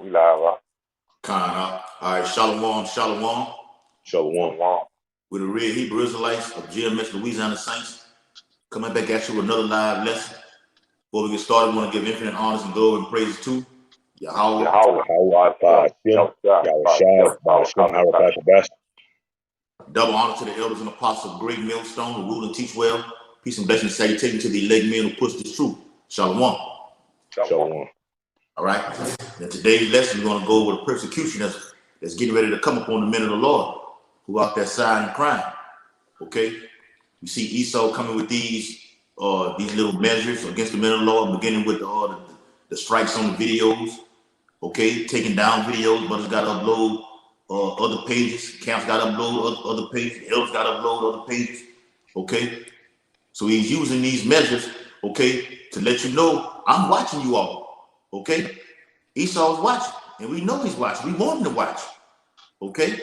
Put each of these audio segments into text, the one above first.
We live, right? All right, Shalom, Shalom. Shalom. We're the real Hebrew Israelites of GMS Louisiana Saints. Coming back at you with another live lesson. Before we get started, we want to give infinite honors and glory and praises to Yahweh. Double honor to the elders and apostles of Great Millstone who rule and teach well. Peace and blessings salutating to the elect men who push this truth. Shalom. Shalom. All right. In today's lesson, we're going to go over the persecution that's getting ready to come upon the men of the Lord who out there sighing and crying. Okay. You see Esau coming with these little measures against the men of the Lord, beginning with the strikes on the videos. Okay, taking down videos, but it's got to upload other pages. Camps got to upload other pages. Elders got to upload other pages. Okay, so he's using these measures, okay, to let you know I'm watching you all. Okay, Esau's watching, and we know he's watching. We want him to watch. Okay,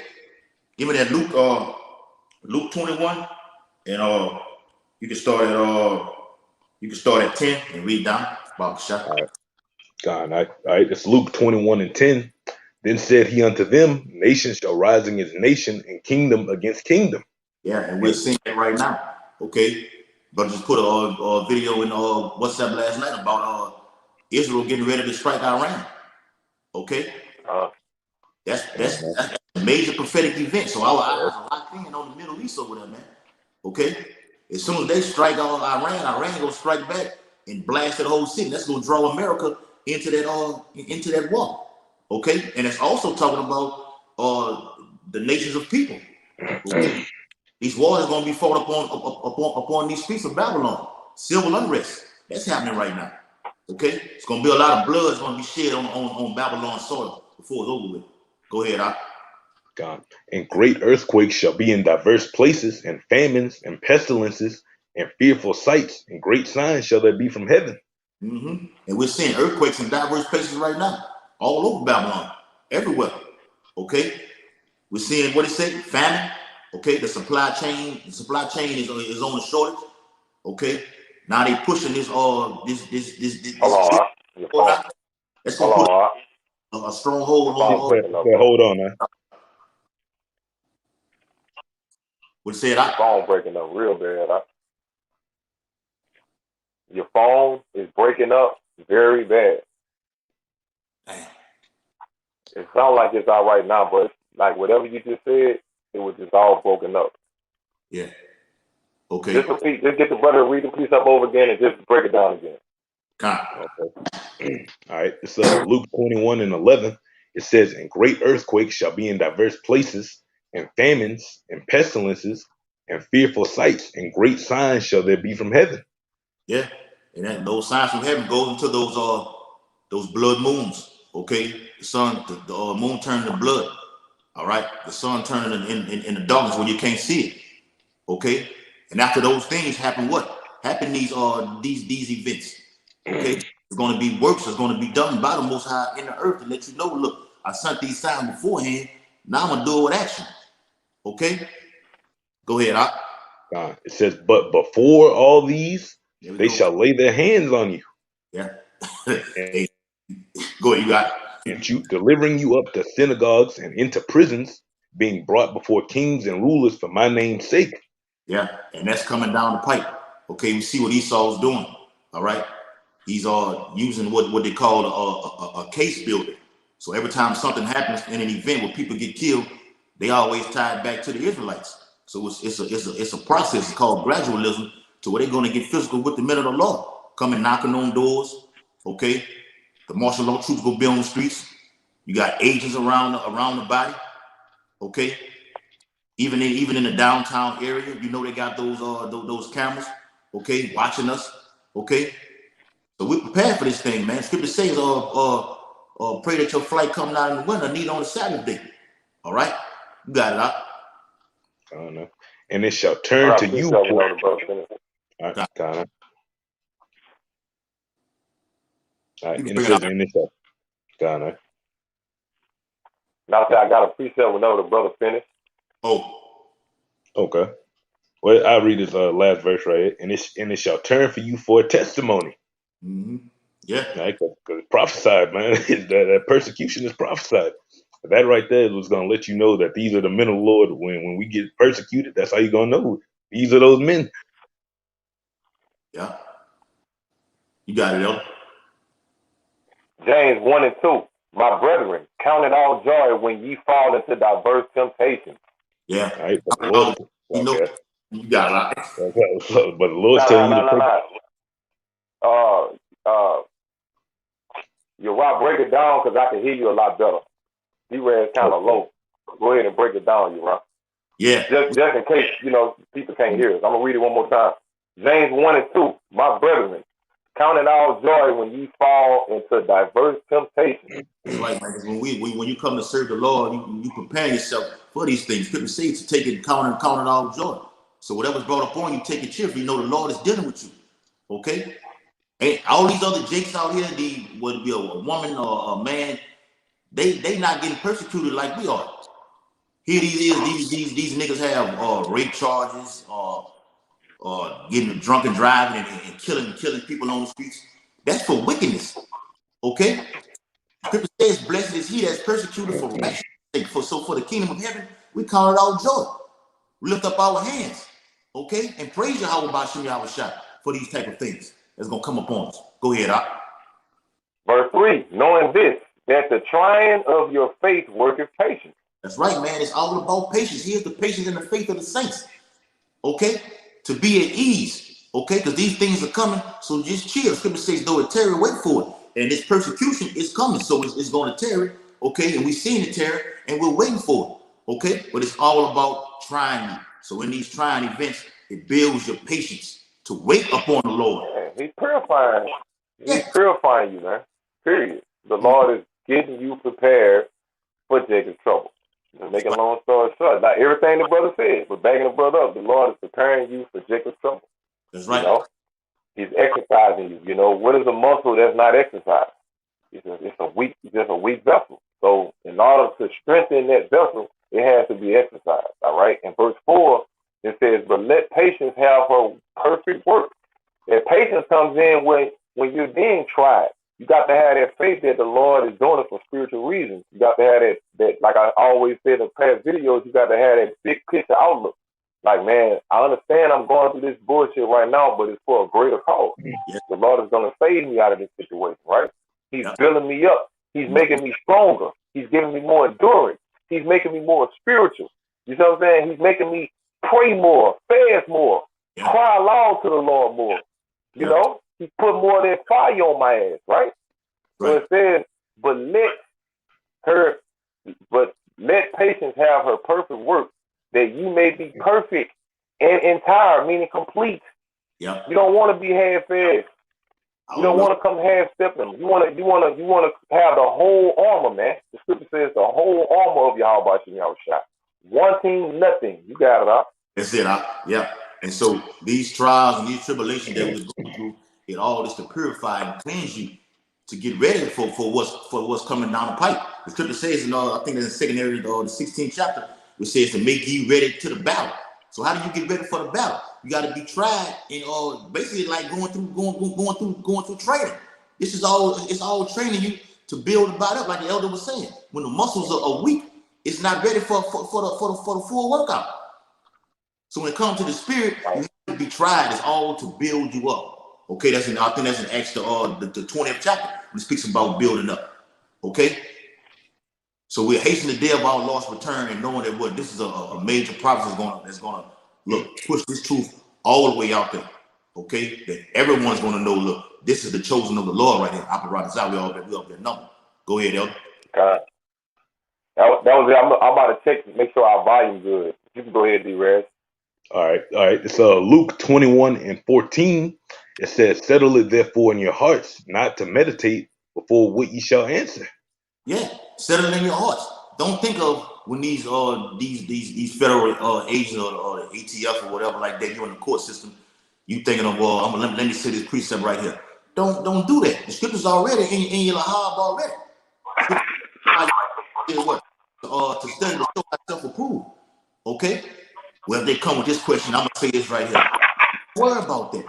give me that Luke 21, and you can start at 10 and read down. All right, it's Luke 21:10. Then said he unto them, nation shall rise against nation and kingdom against kingdom. Yeah, and we're seeing it right now. Okay, but just put a video in WhatsApp last night about Israel getting ready to strike Iran. Okay, that's a major prophetic event. So our eyes are locked in on the Middle East over there, man. Okay, as soon as they strike Iran gonna strike back and blast the whole city. That's gonna draw America into that war. Okay, and it's also talking about the nations of people. Okay? These wars are gonna be fought upon these streets of Babylon. Civil unrest. That's happening right now. Okay, it's gonna be a lot of blood. It's gonna be shed on Babylon soil before it's over with. Go ahead, God. And great earthquakes shall be in diverse places, and famines and pestilences and fearful sights, and great signs shall there be from heaven. Mm-hmm. And we're seeing earthquakes in diverse places right now, all over Babylon, everywhere. Okay, we're seeing what it said, famine. Okay, the supply chain is on the shortage. Okay, now they pushing this. Hold on. That's gonna put a stronghold on. Hold on, man. What said I? Phone breaking up real bad. Your phone is breaking up very bad. Damn. It sounds like it's all right now, but like whatever you just said, it was just all broken up. Yeah. Okay. Just repeat. Just get the brother to read the piece up over again and just break it down again. Okay. All right. It's Luke 21:11. It says, and great earthquakes shall be in diverse places, and famines and pestilences and fearful sights, and great signs shall there be from heaven. Yeah, and those signs from heaven goes into those blood moons. Okay, the sun, the moon turning to blood. All right, the sun turning in the darkness when you can't see it. Okay, and after those things happen, what happen? These events. Okay, it's going to be works. It's going to be done by the Most High in the earth to let you know. Look, I sent these signs beforehand. Now I'm gonna do it with action. Okay, go ahead. It says, but before all these, they shall lay their hands on you. Yeah. Go ahead, you got it. And you delivering you up to synagogues and into prisons, being brought before kings and rulers for my name's sake. Yeah, and that's coming down the pipe. Okay, we see what Esau's doing. All right, he's using what they call a case builder. So every time something happens in an event where people get killed, they always tie it back to the Israelites. So it's a process called gradualism to where they're going to get physical with the men of the law, coming knocking on doors. Okay, the martial law troops go be on the streets. You got agents around the body. Okay, even in the downtown area, you know they got those cameras. Okay, watching us. Okay, so we're prepared for this thing, man. Scripture says, pray that your flight come out in the winter, need on the Sabbath day. All right, you got it out. I don't know. And it shall turn to you. Now, I got a precept whenever the brother finished. Oh, okay. Well, I'll read this last verse right here. And it shall turn for you for a testimony. Mm-hmm. Yeah. Right? Because it's prophesied, man. that persecution is prophesied. That right there was going to let you know that these are the men of the Lord. When we get persecuted, that's how you're going to know these are those men. Yeah. You got it, Elder. James 1 and 2. My brethren, count it all joy when ye fall into diverse temptations. Yeah. All right, but the Lord is You know, okay. you got a lot. Okay. But the Lord's No, telling no, you no, to no, take. no. Uh, your Rob, break it down because I can hear you a lot better. D-Ray is kind of Okay. low. Go ahead and break it down, you Rob. Yeah. Just in case, people can't hear us. I'm going to read it one more time. James 1 and 2. My brethren, count it all joy when ye fall into diverse temptations. That's right, man. Because when you come to serve the Lord, you prepare yourself for these things. Scripture says to take it, count it all joy. So whatever's brought upon you, take it cheerfully. You know the Lord is dealing with you. Okay? And all these other jakes out here, whether it be a woman or a man, they not getting persecuted like we are. Here these niggas have rape charges, getting drunk and driving and killing people on the streets. That's for wickedness. Okay? Scripture says, blessed is he that's persecuted for righteousness' sake. For the kingdom of heaven, we count it all joy. We lift up our hands, okay, and praise Yahweh Bashim Yahweh Shah for these type of things that's gonna come upon us. Go ahead, Doc. Verse 3. Knowing this, that the trying of your faith worketh patience. That's right, man. It's all about patience. Here's the patience and the faith of the saints, okay, to be at ease, okay, because these things are coming. So just chill. Scripture says, though it tarry, wait for it, and this persecution is coming, so it's going to tarry, okay, and we've seen it tarry, and we're waiting for it, okay. But it's all about trying you. So in these trying events, it builds your patience to wait upon the Lord. Yeah, he's purifying. He's Yeah. purifying you, man. Period. The Lord is getting you prepared for Jacob's trouble. To make a long story short, not everything the brother said, but backing the brother up, the Lord is preparing you for Jacob's trouble. That's You right. know, He's exercising you. What is a muscle that's not exercised? Just a weak vessel. So in order to strengthen that vessel, it has to be exercised. All right. In verse 4, it says, "But let patience have her perfect work." And patience comes in when you're being tried. You got to have that faith that the Lord is doing it for spiritual reasons. You got to have that like I always said in past videos, you got to have that big picture outlook. Like, man, I understand I'm going through this bullshit right now, but it's for a greater cause. Yeah. The Lord is going to save me out of this situation, right? He's Yeah. building me up. He's making me stronger. He's giving me more endurance. He's making me more spiritual. You know what I'm saying? He's making me pray more, fast more, Yeah. cry aloud to the Lord more. Yeah. He put more than fire on my ass, right? So Right. it says, but her, let patience have her perfect work, that you may be perfect and entire, meaning complete. Yeah. You don't want to be half-assed. You don't Hallelujah. want to come half-stepping. You want to have the whole armor, man. The scripture says the whole armor of Yahweh Shah. Wanting nothing. You got it, huh? That's it. Yeah. And so these trials and these tribulations that we're going through, it all is to purify and cleanse you to get ready for what's coming down the pipe. The scripture says, I think that's in second area, the 16th chapter, which says to make you ready to the battle. So how do you get ready for the battle? You got to be tried and basically like going through training. It's all training you to build the body up, like the elder was saying. When the muscles are weak, it's not ready for the full workout. So when it comes to the spirit, you have to be tried. It's all to build you up. Okay, I think that's in Acts the 20th chapter, when it speaks about building up. Okay? So we're hastening the day of our Lord's return and knowing that this is a major prophecy that's gonna push this truth all the way out there. Okay? That everyone's gonna know, look, this is the chosen of the Lord right here. Apparatus out, we up there number. Go ahead, Elder. That was it. I'm about to check to make sure our volume good. You can go ahead, D-Raz. All right. It's Luke 21:14. It says, "Settle it therefore in your hearts, not to meditate before what ye shall answer." Yeah, settle it in your hearts. Don't think of when these federal agents or the ATF or whatever like that, you're in the court system. You thinking of let me say this precept right here. Don't do that. The scripture's already in your lahab already. What? To study to show thyself approved. Okay. Well, if they come with this question, I'm gonna say this right here. Don't worry about that.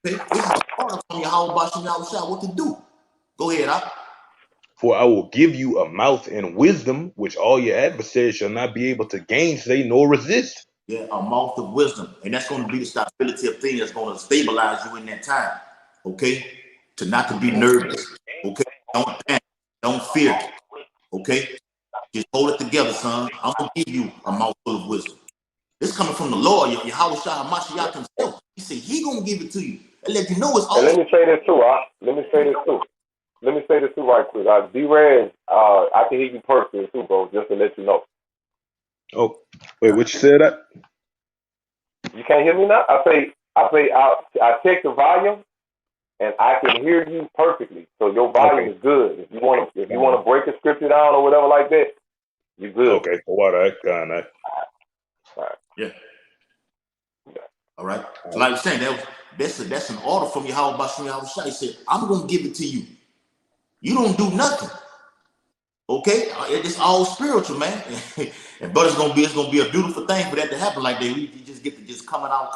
Okay. This is order from Yahweh Bashim Yahushua what to do. Go ahead, For I will give you a mouth and wisdom, which all your adversaries shall not be able to gainsay nor resist. Yeah, a mouth of wisdom. And that's going to be the stability of things that's going to stabilize you in that time. Okay? To not to be nervous. Okay? Don't panic. Don't fear. Okay? Just hold it together, son. I'm going to give you a mouthful of wisdom. This coming from the Lord, Yahweh Shah Mashiach himself. He said he going to give it to you. And let you know it's all. And let me say this too, Let me say this too right quick. D-Raz, I can hear you perfectly too, bro, just to let you know. Oh, wait, what you said? That? You can't hear me now? I check the volume and I can hear you perfectly. So your volume is good. If you want to break a scripture down or whatever like that, you're good. Okay, all right. Yeah. All right. So like I was saying, that's an order from Yahweh Bashim Yahushua. He said, I'm gonna give it to you. You don't do nothing. Okay? It's all spiritual, man. But it's gonna be a beautiful thing for that to happen like that. You just get to just coming out.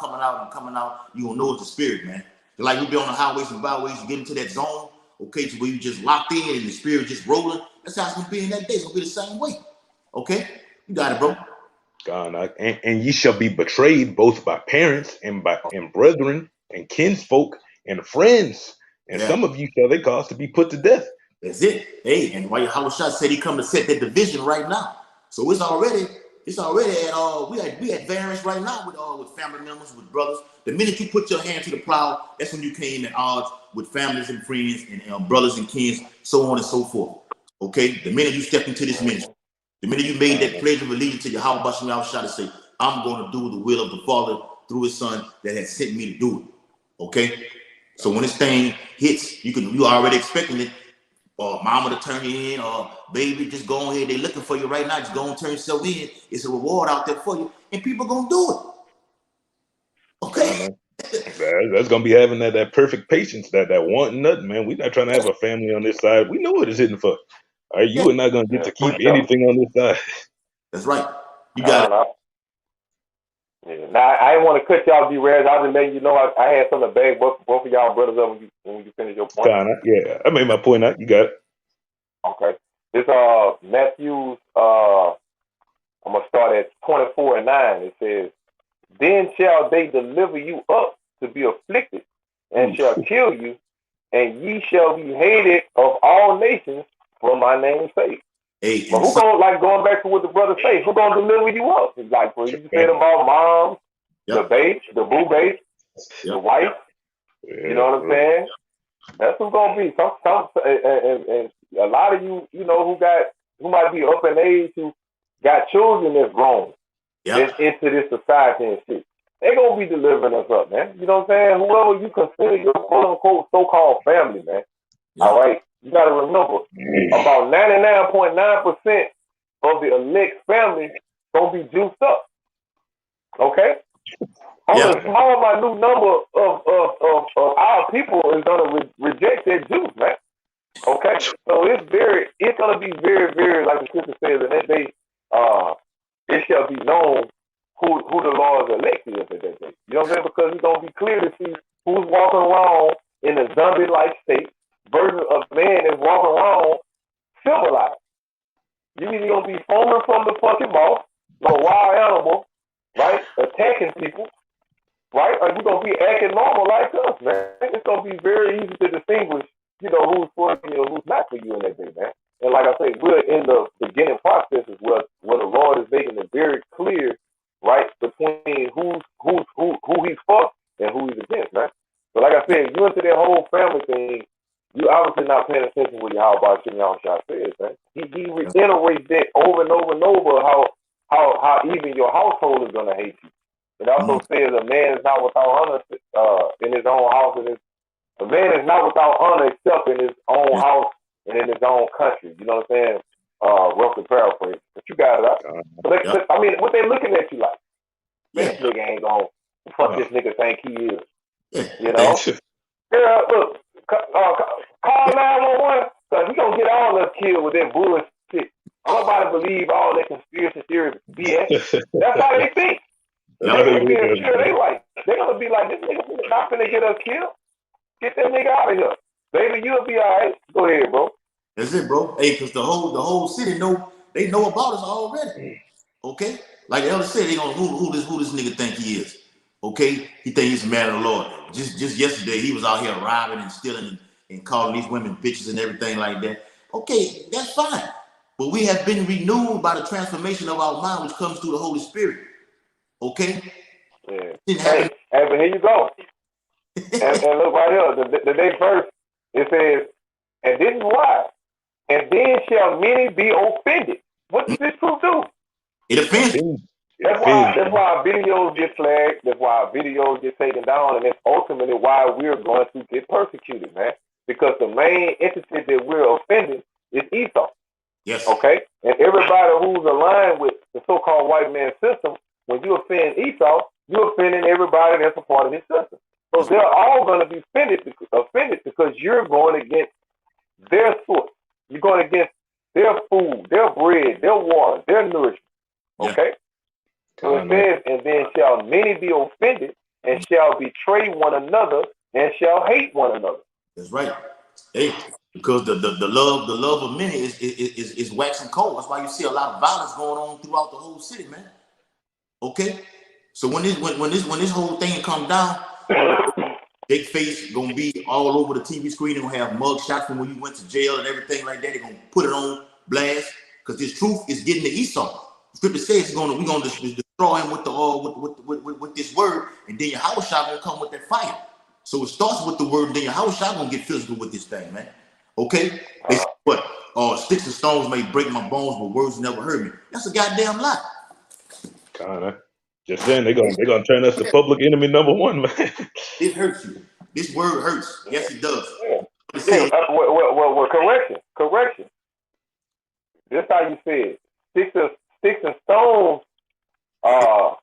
You gonna know it's the spirit, man. Like we be on the highways and byways, you get into that zone, okay, to where you just locked in and the spirit just rolling. That's how it's gonna be in that day. It's gonna be the same way. Okay? You got it, bro. God, and ye shall be betrayed both by parents and brethren and kinsfolk and friends, and some of you shall they cause to be put to death. That's it. Hey, and why Yahweh said he come to set that division right now. So it's already at we at variance right now with family members, with brothers. The minute you put your hand to the plow, that's when you came at odds with families and friends and brothers and kins, so on and so forth. Okay, the minute you stepped into this ministry, the minute you made that pledge of allegiance to Yahweh Bashim Yahushua to say, I'm going to do the will of the Father through His Son that has sent me to do it. Okay, so when this thing hits, you already expecting it. Or mama to turn you in, or baby, just go ahead. They looking for you right now. Just go and turn yourself in. It's a reward out there for you, and people gonna do it. Okay, that's gonna be having that perfect patience, that wanting nothing, man. We're not trying to have a family on this side. We know what it's hitting for. All right, you are not gonna get to keep anything on this side. That's right. You got it. Yeah. Now I didn't want to cut y'all D-Raz. I was just letting you know I had something to bag both of y'all brothers up when you finish your point. Yeah, I made my point out. You got it. Okay. This Matthew's I'm gonna start at 24:9. It says, "Then shall they deliver you up to be afflicted, and shall kill you, and ye shall be hated of all nations for my name's sake." Hey, but who gonna, going back to what the brother say, who gonna deliver you up? It's like for you said about mom, the babe, the boo babe, the wife. You know what I'm saying? That's who's gonna be. And a lot of you who might be up in age, who got children that's grown, that's into this society and shit. They gonna be delivering us up, man. You know what I'm saying? Whoever you consider your quote unquote so-called family, man. All right, you gotta remember, about 99.9% of the elect family gonna be juiced up. Okay. Only a small, minute number of our people is gonna reject that juice, man. Okay, so it's gonna be very, very, like the scripture says, in that day, it shall be known who the Lord's elect is at that day. You know what I'm saying? Because it's gonna be clear to see who's walking around in a zombie-like state versus a man that's walking around civilized. You either gonna be foaming from the fucking mouth like a wild animal, right? Attacking people. Right? Or you gonna be acting normal like us, man. It's gonna be very easy to distinguish, who's for you and who's not for you in that day, man. And like I say, we're in the beginning processes where the Lord is making it very clear, right, between who he's for and who he's against, man. So like I said, you into that whole family thing, you obviously not paying attention to what Yahweh Shah says, man. He reiterates that over and over and over how even your household is gonna hate you. It also says a man is not without honor in his own house, and a man is not without honor except in his own house and in his own country. You know what I'm saying? Roughly paraphrase. But you got it up. I mean, what they looking at you like? This nigga ain't gonna fuck this nigga think he is. You know? Yeah, look, call 911, because he gonna get all us killed with that bullshit. Nobody believe all that conspiracy theory BS. That's how they think. They like, they're gonna be like, this nigga not finna get us killed. Get that nigga out of here. Baby, you'll be all right. Go ahead, bro. That's it, bro. Hey, because the whole city know about us already. Okay? Like the elder said, they gonna who this nigga think he is. Okay? He think he's a man of the Lord. Just yesterday, he was out here robbing and stealing and calling these women bitches and everything like that. Okay, that's fine. But we have been renewed by the transformation of our mind, which comes through the Holy Spirit. Okay? Yeah. Didn't happen. Hey, but here you go. and look right here, the next verse, it says, and this is why. And then shall many be offended. What does this truth do? It offends. That's why videos get flagged. That's why videos get taken down, and that's ultimately why we're going to get persecuted, man. Because the main entity that we're offending is Esau. Yes. Okay? And everybody who's aligned with the so-called white man system, when you offend Esau, you're offending everybody that's a part of his system. So they're all going to be offended because you're going against their source. You're going against their food, their bread, their water, their nourishment. Okay? Yeah. So it says, and then shall many be offended and shall betray one another and shall hate one another. That's right. Hey, because the love of many is waxing cold. That's why you see a lot of violence going on throughout the whole city, man. Okay? So when this whole thing comes down, big face gonna be all over the TV screen. They're gonna have mug shots from when you went to jail and everything like that. They're gonna put it on blast because this truth is getting to Esau. The scripture says we're gonna destroy him with this word, and then your house shot gonna come with that fire. So it starts with the word, and then your house shot gonna get physical with this thing, man. Okay? They say what? Sticks and stones may break my bones, but words never hurt me. That's a goddamn lie. Kinda. Just saying they're gonna turn us to public enemy number one, man. It hurts you. This word hurts. Yes, it does. Yeah. Well, correction. This how you say it. Sticks and stones. How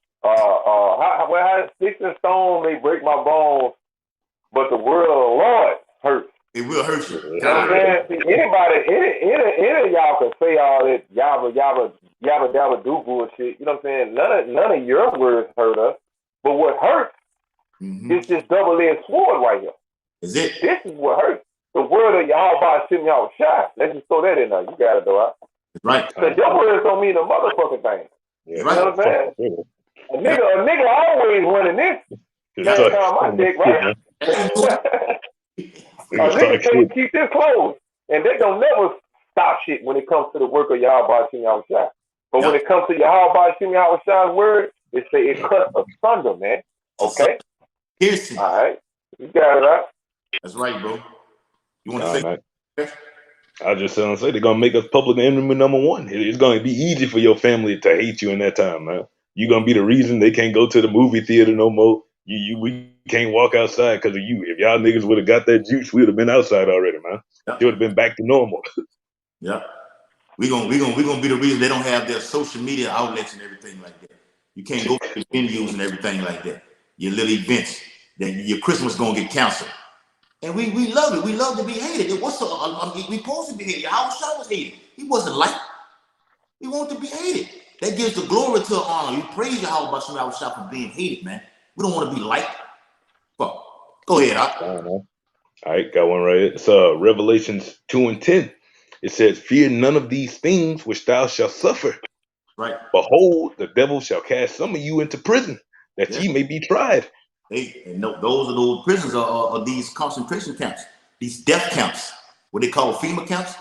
sticks and stones may break my bones, but the word of the Lord hurts. It will hurt you. You know what I'm saying? See, any of y'all can say all that yabba dabba do bullshit. You know what I'm saying? None of your words hurt us. But what hurts is this double-edged sword right here. Is it? This is what hurts. The word of Yahweh Shim Yahweh Shai. Let's just throw that in there. You got it, though. Right? Right. Because your words don't mean a motherfucking thing. Yeah, you know what I'm saying? A nigga always running this. That's my dick, right? A nigga say keep this closed. And they don't never stop shit when it comes to the work of Yahweh Shim Yahweh Shai. But when it comes to Yahweh Shim Yahweh Shai's word, they say it cuts asunder, man. Okay? Piercing. All right. You got it, right? That's right, bro. You want to say? I just say they're gonna make us public enemy number one. It's gonna be easy for your family to hate you in that time, man. You're gonna be the reason they can't go to the movie theater no more. We can't walk outside because of you. If y'all niggas would have got that juice, we would have been outside already, man. It would have been back to normal. Yeah. We're gonna be the reason they don't have their social media outlets and everything like that. You can't go to the venues and everything like that. Your little events, your Christmas gonna get canceled. And we love it. We love to be hated. We supposed to be hated. Our Shah was hated. He wasn't liked. We want to be hated. That gives the glory to honor. We praise Yahweh Shah for being hated, man. We don't want to be liked. Fuck. Go ahead, All right, got one right here. It's Revelations 2:10. It says, "Fear none of these things which thou shalt suffer. Right. Behold, the devil shall cast some of you into prison, that ye may be tried." Hey, and those prisons are these concentration camps, these death camps, what they call FEMA camps,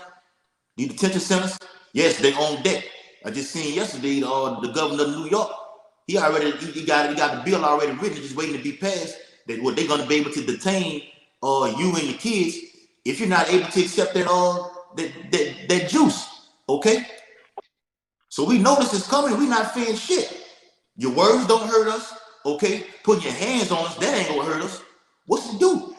these detention centers. Yes, they on deck. I just seen yesterday the governor of New York. He got the bill already written, just waiting to be passed. That what they're gonna be able to detain you and your kids if you're not able to accept that juice. Okay. So we know this is coming. We not fearing shit. Your words don't hurt us. Okay, putting your hands on us, that ain't gonna hurt us. What's it do?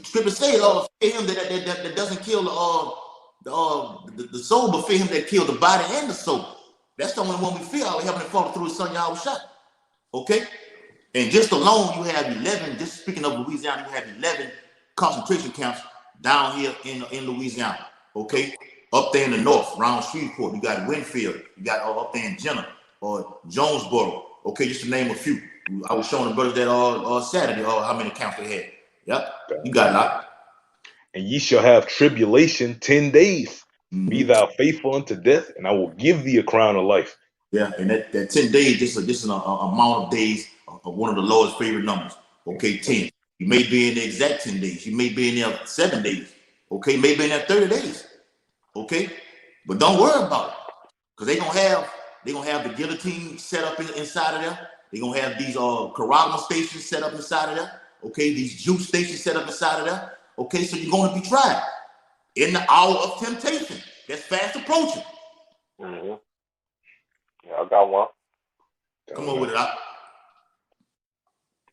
Scripture says, fear him that doesn't kill the soul, but fear him that kills the body and the soul. That's the only one we fear. Our Heavenly Father through his son Yahweh Shah. Okay? And just alone, you have 11, just speaking of Louisiana, you have 11 concentration camps down here in Louisiana. Okay? Up there in the north, around Shreveport, you got Winfield, you got up there in Jenner or Jonesboro. Okay, just to name a few. I was showing the brothers that Saturday how many camps they had. Yep. You got it out. And ye shall have tribulation 10 days. Be Mm-hmm. thou faithful unto death, and I will give thee a crown of life. Yeah, and that 10 days, this is an amount of days of one of the Lord's favorite numbers. Okay, 10. You may be in the exact 10 days. You may be in there 7 days. Okay, maybe in there 30 days. Okay, but don't worry about it, because they're gonna have the guillotine set up inside of there. They're gonna have these carotid stations set up inside of there. Okay, these juice stations set up inside of there. Okay, so you're gonna be tried in the hour of temptation. That's fast approaching. Mm-hmm. Yeah, I got one. Come on with it. Out.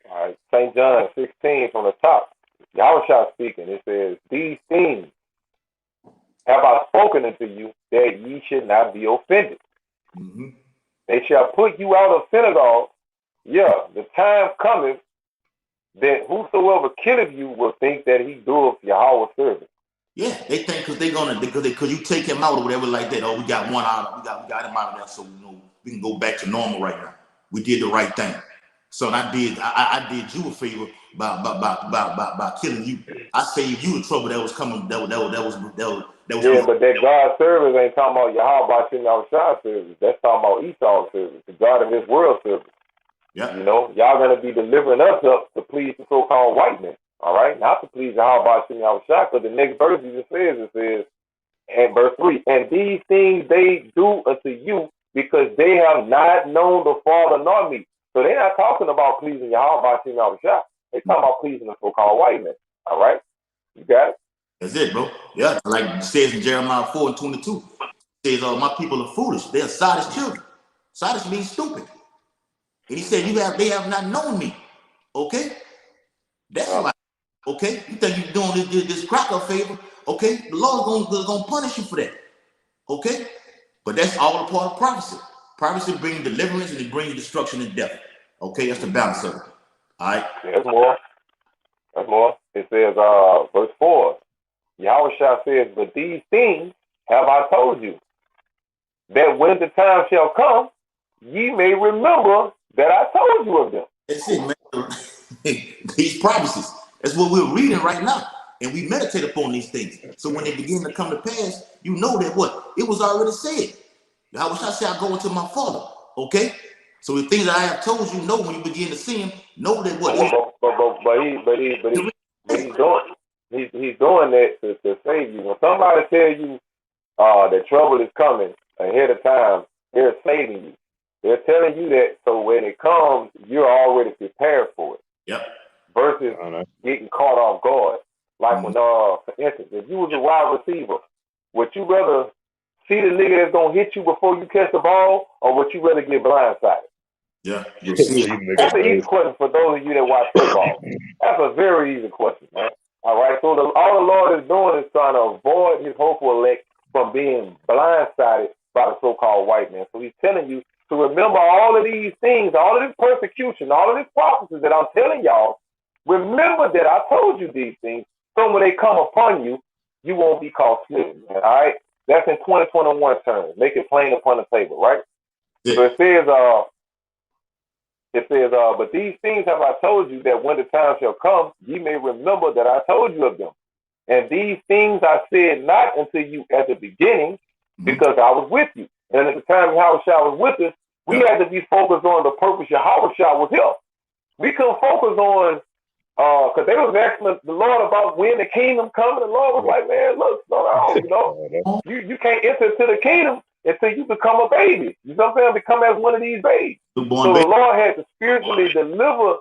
All right. St. John 16 from the top. Yahushua speaking. It says, these things have I spoken unto you, that ye should not be offended. Mm-hmm. They shall put you out of synagogue. Yeah, the time cometh that whosoever killeth you will think that he doeth Yahweh's service. Yeah, they think because you take him out or whatever like that. Oh, we got one out. We got him out of there, so we can go back to normal right now. We did the right thing. So I did you a favor by killing you. I saved you the trouble that was coming. That was Yeah, but that God service ain't talking about Yahweh Shem Yahushua service. That's talking about Esau's service, the God of this world service. Yeah. You know, y'all gonna be delivering us up to please the so-called white men. All right, not to please Yahweh Shem Yahushua. Because the next verse it says, and verse 3, and these things they do unto you because they have not known the Father nor me. So they're not talking about pleasing Yahweh Shem Yahushua. They're talking about pleasing the so-called white men. All right, you got it. That's it, bro. Yeah, like it says in Jeremiah 4:22, it says, my people are foolish. They are sottish children. Sottish means stupid. And he said, they have not known me. Okay? That's why. Okay? You think you're doing this cracker favor. Okay? The Lord's gonna punish you for that. Okay? But that's all a part of prophecy. Prophecy brings deliverance and it brings destruction and death. Okay? That's the balance of it. All right? There's more. There's more. It says, verse 4, Yahushua says, but these things have I told you, that when the time shall come, ye may remember that I told you of them. That's it, man. These prophecies. That's what we're reading right now. And we meditate upon these things. So when they begin to come to pass, you know that what? It was already said. Yahushua said, I go into my Father. Okay? So the things that I have told you, know when you begin to see him, know that what? He's doing that to save you. When somebody tells you that trouble is coming ahead of time, they're saving you. They're telling you that so when it comes, you're already prepared for it. Yep. Versus getting caught off guard. Like when, for instance, if you was a wide receiver, would you rather see the nigga that's gonna hit you before you catch the ball, or would you rather get blindsided? Yeah. That's an easy question for those of you that watch football. That's a very easy question, man. All right. So all the Lord is doing is trying to avoid his hopeful elect from being blindsided by the so-called white man. So he's telling you to remember all of these things, all of this persecution, all of these prophecies that I'm telling y'all. Remember that I told you these things, so when they come upon you, you won't be caught smitten. All right, that's in 2021 terms. Make it plain upon the table, right? Yeah. So it says, but these things have I told you, that when the time shall come, ye may remember that I told you of them. And these things I said not unto you at the beginning, because I was with you. And at the time Yahushua was with us, we had to be focused on the purpose Yahushua was here. We couldn't focus on because they was asking the Lord about when the kingdom coming. The Lord was like, man, look, you can't enter into the kingdom until you become a baby. You know what I'm saying? Become as one of these babies. So the Lord had to spiritually deliver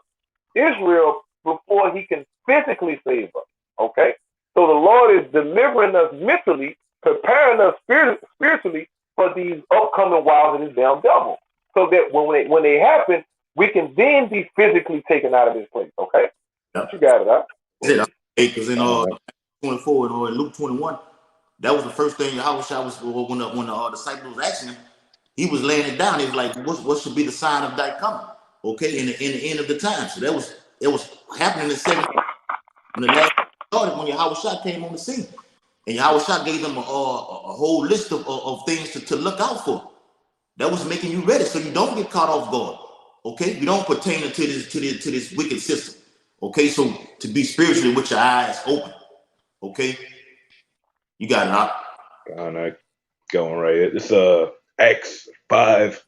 Israel before he can physically save us. Okay? So the Lord is delivering us mentally, preparing us spiritually for these upcoming wiles of this damn devil. So that when they happen, we can then be physically taken out of this place. Okay? You got it, huh? Because in 24 and in Luke 21, that was the first thing Yahushua was when the disciples was asking him, he was laying it down. He was like, what should be the sign of thy coming? Okay, in the end of the time. So it was happening in 7 when the last started, when Yahushua came on the scene. And Yahushua gave them a whole list of things to look out for. That was making you ready so you don't get caught off guard. Okay, you don't pertain to this wicked system. Okay, so to be spiritually with your eyes open. Okay, you got it out. Going right here. It's Acts 5,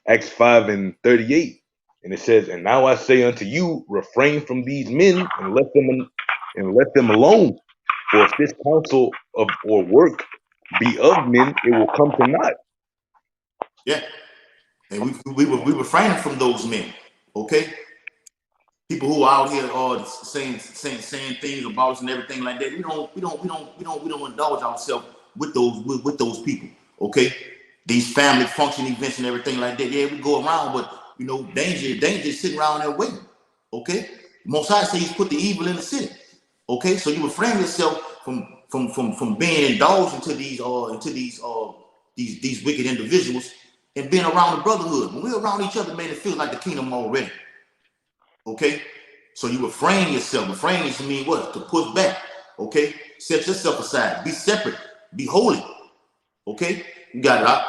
Acts 5 and 38. And it says, and now I say unto you, refrain from these men and let them alone. For if this counsel of or work be of men, it will come to naught. Yeah, and we refraining from those men. Okay, people who are out here are saying things about us and everything like that. We don't indulge ourselves with those people. Okay, these family function events and everything like that. Yeah, we go around, but danger is sitting around there waiting. Okay, Most High says He's put the evil in the city. Okay, so you refrain yourself from being indulged into these wicked individuals and being around the brotherhood. When we're around each other, man, it feels like the kingdom already. Okay, so you refrain yourself. Refrain is to mean what? To push back. Okay, set yourself aside. Be separate. Be holy. Okay, you got it out.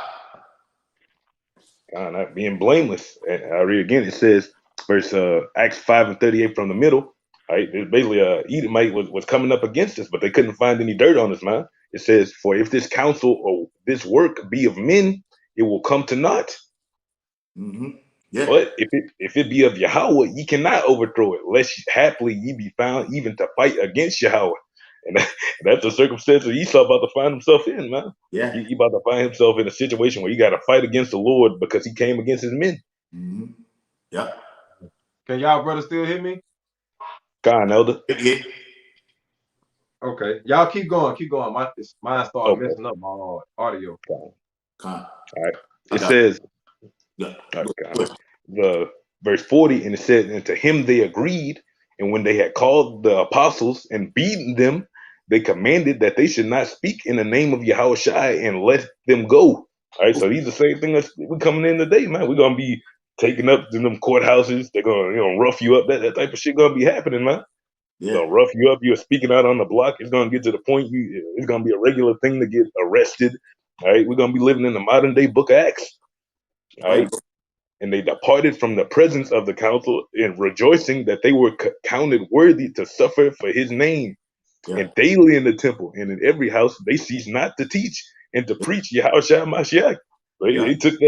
Not being blameless. And I read again. It says, verse Acts 5 and 38 from the middle. Right, it's basically Edomite was coming up against us, but they couldn't find any dirt on us, man. It says, for if this counsel or this work be of men, it will come to naught. Mm-hmm. Yeah. But if it be of Yahweh, ye cannot overthrow it, lest haply ye be found even to fight against Yahweh. And that's the circumstance that Esau about to find himself in, man. Yeah. He about to find himself in a situation where he got to fight against the Lord because he came against his men. Mm-hmm. Yeah. Can y'all brothers still hear me? God, Elder. Yeah. Okay. Y'all keep going. Mine started messing up my audio. All right. It says, yeah. The verse 40, and it said, and to him they agreed, and when they had called the apostles and beaten them, they commanded that they should not speak in the name of Yahushua and let them go. All right, so these are the same thing that's we coming in today, man. We're gonna be taken up to them courthouses. They're gonna rough you up. That type of shit gonna be happening, man. Yeah. They'll rough you up. You're speaking out on the block. It's gonna get to the point it's gonna be a regular thing to get arrested. All right, we're gonna be living in the modern day Book of Acts. All right. And they departed from the presence of the council in rejoicing that they were counted worthy to suffer for his name. Yeah. And daily in the temple and in every house, they ceased not to teach and to preach Yahushua Mashiach. They took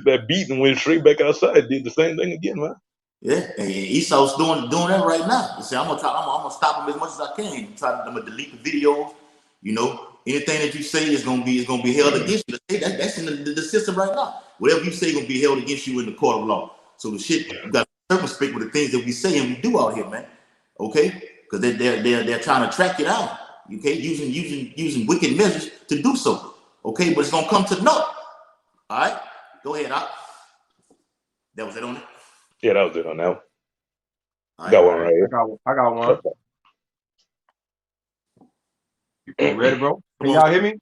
that beat and went straight back outside, did the same thing again, man. Yeah, and Esau's doing that right now. You see, I'm gonna stop him as much as I can. I'm gonna delete the videos. Anything that you say is gonna be held against you. That's in the system right now. Whatever you say is gonna be held against you in the court of law. So the shit, you got to circumspect with the things that we say and we do out here, man. Okay, because they're trying to track you down. Okay, using wicked measures to do so. Okay, but it's gonna come to naught. All right, go ahead, Doc. That was it on it. Yeah, that was it on that one. I got one right here. I got one. You ready, bro? Can y'all hear me?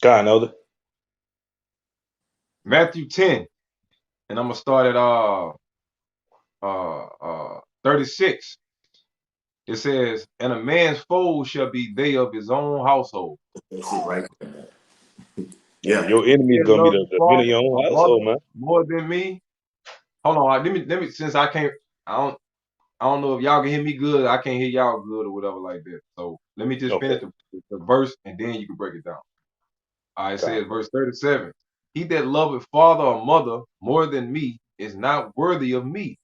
God, Elder. Matthew 10, and I'm gonna start at 36. It says, and a man's foes shall be they of his own household. That's it, right? Yeah, your enemy is gonna be the men of your own household, man. More than me. Hold on, let me. Since I don't know if y'all can hear me good. I can't hear y'all good or whatever like that. So let me just finish the verse and then you can break it down. All right, it says verse 37. He that loveth father or mother more than me is not worthy of me.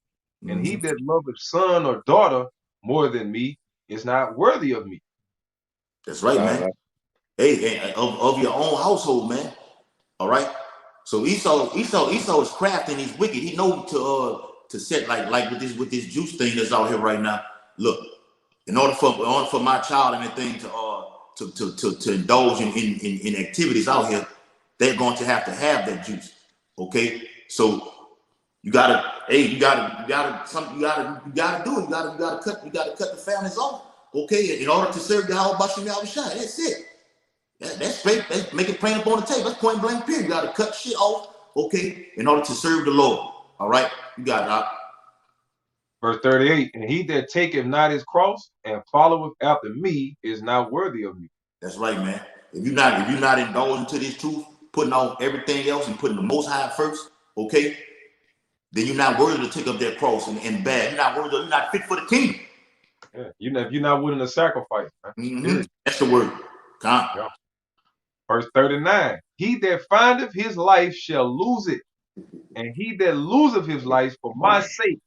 And he that loveth son or daughter more than me is not worthy of me. That's right, man. Hey, of your own household, man. All right. So Esau is crafty and he's wicked. He knows to set like with this juice thing that's out here right now. Look, in order for my child and everything to indulge in activities out here, they're going to have that juice. Okay, so you gotta do it. You gotta cut the families off. Okay, in order to serve Yahweh Bashim Yahushua. That's it. That's straight. That's make it plain up on the table. That's point blank period. You got to cut shit off, okay, in order to serve the Lord. All right, you got it. Verse 38. And he that taketh not his cross and followeth after me is not worthy of me. That's right, man. If you're not indulging to this truth, putting off everything else and putting the Most High first, okay, then you're not worthy to take up that cross and bad. You're not fit for the kingdom. Yeah. If you're not willing to sacrifice, man. Period. That's the word. God. Yeah. Verse 39. He that findeth his life shall lose it, and he that loseth his life for my sake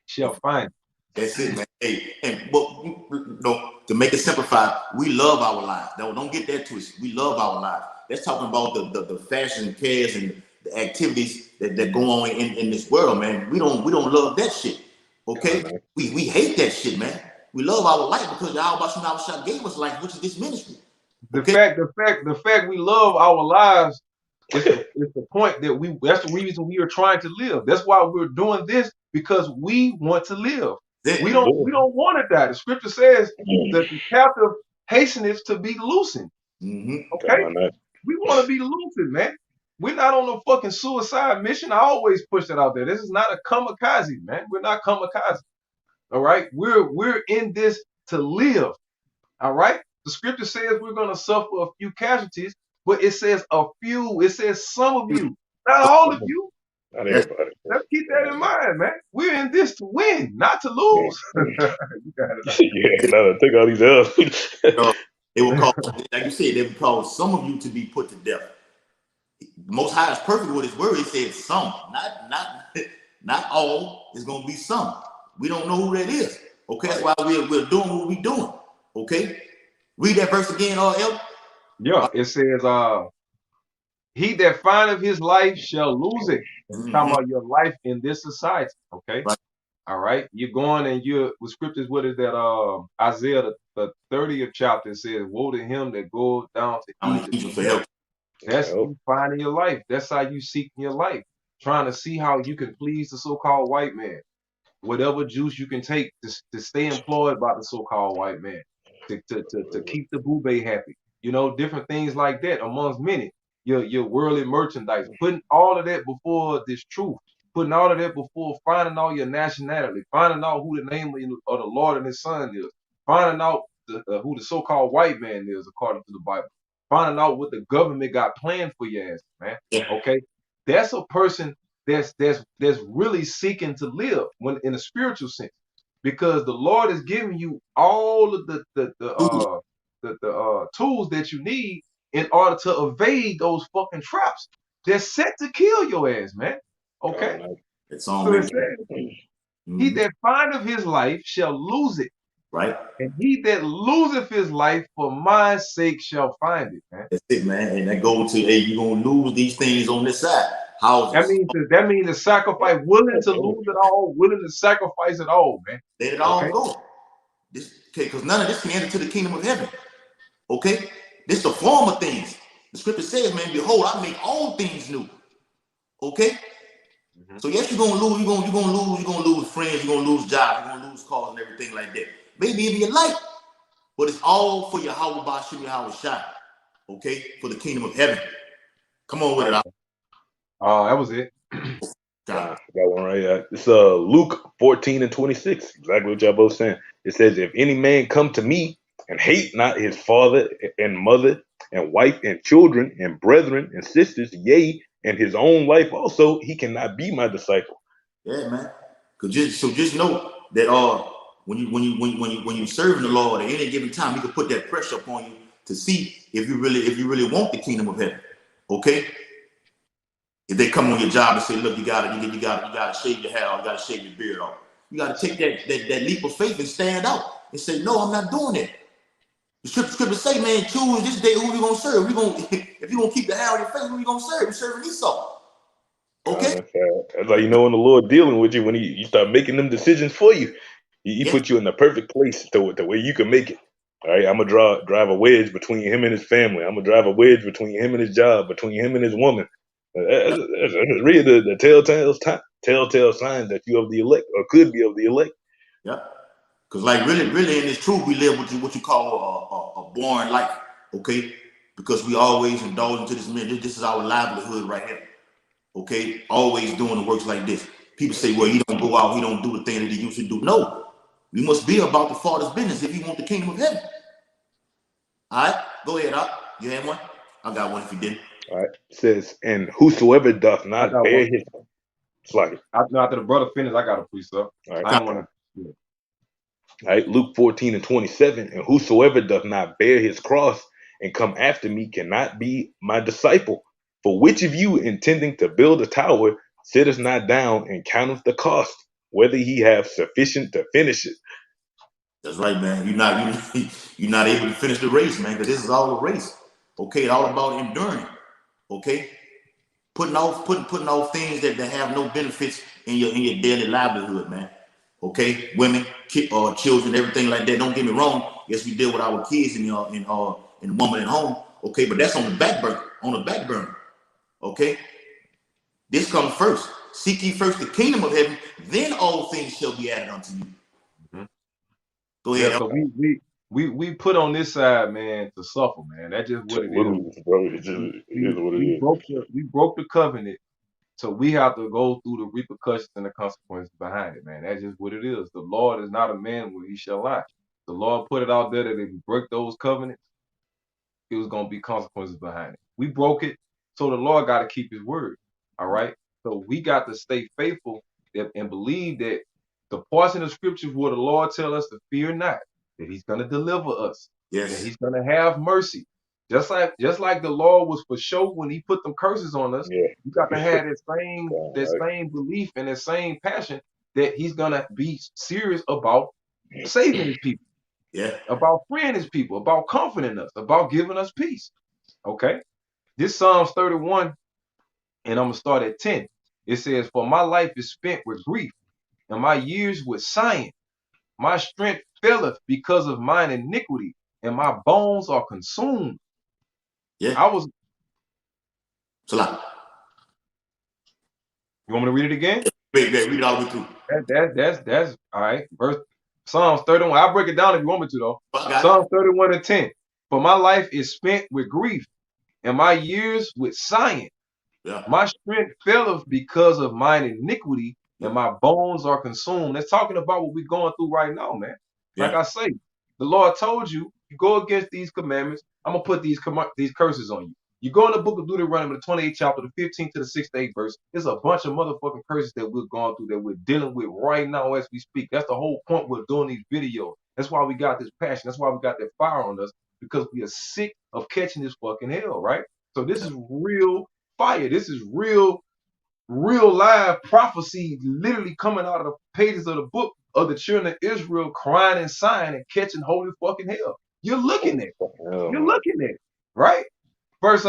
shall find it. That's it, man. Hey, and no, to make it simplified, we love our lives. Don't get that twisted. We love our lives. That's talking about the fashion and cares and the activities that go on in this world, man. We don't love that shit. Okay? We hate that shit, man. We love our life because Yahweh gave us life, which is this ministry. Okay? The fact we love our lives is the point that that's the reason we are trying to live. That's why we're doing this, because we want to live. We don't want to die. The scripture says that the captive hasteneth to be loosened. Okay? We want to be loosened, man. We're not on a fucking suicide mission. I always push that out there. This is not a kamikaze, man. We're not kamikaze. All right? We're in this to live. All right? The scripture says we're going to suffer a few casualties, but it says a few. It says some of you, not all of you. Not everybody. Let's keep that in mind, man. We're in this to win, not to lose. Yeah, take all these L's. They will call, like you said, they will call some of you to be put to death. The Most High is perfect with His word. He said some, not all. It's going to be some. We don't know who that is. Okay, that's why we're doing what we're doing. Okay, read that verse again, El. Yeah, it says, he that findeth his life shall lose it. Talking about your life in this society. Okay. Right. All right. You're going and with scriptures, what is that? Isaiah the 30th chapter says, woe to him that goes down to Egypt for help. That's you finding your life. That's how you seeking your life. Trying to see how you can please the so-called white man. Whatever juice you can take to stay employed by the so-called white man. To keep the boobay happy. You know, different things like that amongst many. Your worldly merchandise, putting all of that before this truth, putting all of that before finding out your nationality, finding out who the name of the Lord and His Son is, finding out who the so-called white man is according to the Bible, finding out what the government got planned for your ass, man. Okay, that's a person that's really seeking to live when in a spiritual sense, because the Lord is giving you all of the tools that you need in order to evade those fucking traps. They're set to kill your ass, man. Okay? It's so it says, he that findeth his life shall lose it. Right. And he that loseth his life for my sake shall find it, man. That's it, man. And that goes to, hey, you're going to lose these things on this side. Houses. That means the sacrifice, willing to lose it all, willing to sacrifice it all, man. Let it all go. Because none of this can enter to the kingdom of heaven. Okay? This is the form of things. The scripture says, man, behold, I make all things new. Okay? So yes, you're gonna lose, you're gonna lose friends, you're gonna lose jobs, you're gonna lose cars and everything like that. Maybe even your life. But it's all for Yahweh Bashim Yahweh Shai. Okay? For the kingdom of heaven. Come on with it. That was it. Got one right. It's Luke 14:26. Exactly what y'all both saying. It says, if any man come to me and hate not his father and mother and wife and children and brethren and sisters, yea, and his own life also, he cannot be my disciple. Yeah, man. Just know that when you serving the Lord at any given time, He can put that pressure upon you to see if you really want the kingdom of heaven. Okay. If they come on your job and say, look, you gotta shave your hair, you gotta shave your beard off. You gotta take that leap of faith and stand out and say, no, I'm not doing that. The scripture say, man, choose this day who we gonna serve. If you gonna keep the hair on your face, who you gonna serve? You're serving Esau. Okay. That's how you know when the Lord dealing with you, when you start making them decisions for you. He put you in the perfect place to where you can make it. All right, I'm gonna drive a wedge between him and his family. I'm gonna drive a wedge between him and his job, between him and his woman. That's really the telltale signs that you of the elect or could be of the elect. Yeah, because like really in this truth, we live what you call a boring life. Okay, because we always indulge into this. This is our livelihood right here. Okay, always doing the works like this. People say, well, he don't go out, he don't do the thing that he used to do. No, we must be about the Father's business if you want the kingdom of heaven. All right, go ahead, you had one? I got one if you didn't. All right, it says, and whosoever doth not bear his... After the brother finished, I got a precept. All right. I don't want to... Right? Luke 14:27, and whosoever does not bear his cross and come after me cannot be my disciple. For which of you intending to build a tower sitteth not down and counteth the cost, whether he have sufficient to finish it? That's right, man. You're not able to finish the race, man, because this is all a race. Okay, it's all about enduring. Okay, putting off things that have no benefits in your daily livelihood, man. Okay, women, children, everything like that. Don't get me wrong. Yes, we deal with our kids and the woman at home. Okay, but that's on the back burner. On the back burner. Okay, this comes first. Seek ye first the kingdom of heaven, then all things shall be added unto you. Mhm. Go Yeah, ahead. so we put on this side, man, to suffer, man. That's just what it is. Literally, bro, it is what it We is. broke the covenant, so we have to go through the repercussions and the consequences behind it, man. That's just what it is. The Lord is not a man where he shall lie. The Lord put it out there that if we break those covenants, it was gonna be consequences behind it. We broke it, so the Lord got to keep his word. All right. So we got to stay faithful and believe that the portion of scriptures where the Lord tell us to fear not, that he's gonna deliver us, that Yes. he's gonna have mercy. Just like the Lord was for sure when he put them curses on us, Yeah. you got to have that same All that right. same belief and that same passion that he's gonna be serious about saving his people, Yeah. about freeing his people, about comforting us, about giving us peace. Okay. This Psalms 31, and I'm gonna start at 10. It says, "For my life is spent with grief, and my years with sighing. My strength faileth because of mine iniquity, and my bones are consumed." Yeah. I was It's a lot. You want me to read it again? Read it all the way through. That's all right. Verse Psalms 31. I'll break it down if you want me to, though. I got Psalms 31 and 10. "For my life is spent with grief, and my years with sighing. it. Yeah. My strength faileth because of mine iniquity, and Yeah. my bones are consumed." That's talking about what we're going through right now, man. Like Yeah. I say, the Lord told you, you go against these commandments, I'm gonna put these curses on you. You go in the book of Deuteronomy, the 28th chapter, the 15th to the 68th verse. There's a bunch of motherfucking curses that we're going through that we're dealing with right now as we speak. That's the whole point we're doing these videos. That's why we got this passion. That's why we got that fire on us, because we are sick of catching this fucking hell, right? So this is real fire. This is real live prophecy literally coming out of the pages of the book of the children of Israel crying and sighing and catching holy fucking hell. You're looking at it. Hell, You're man. looking at it, right? Verse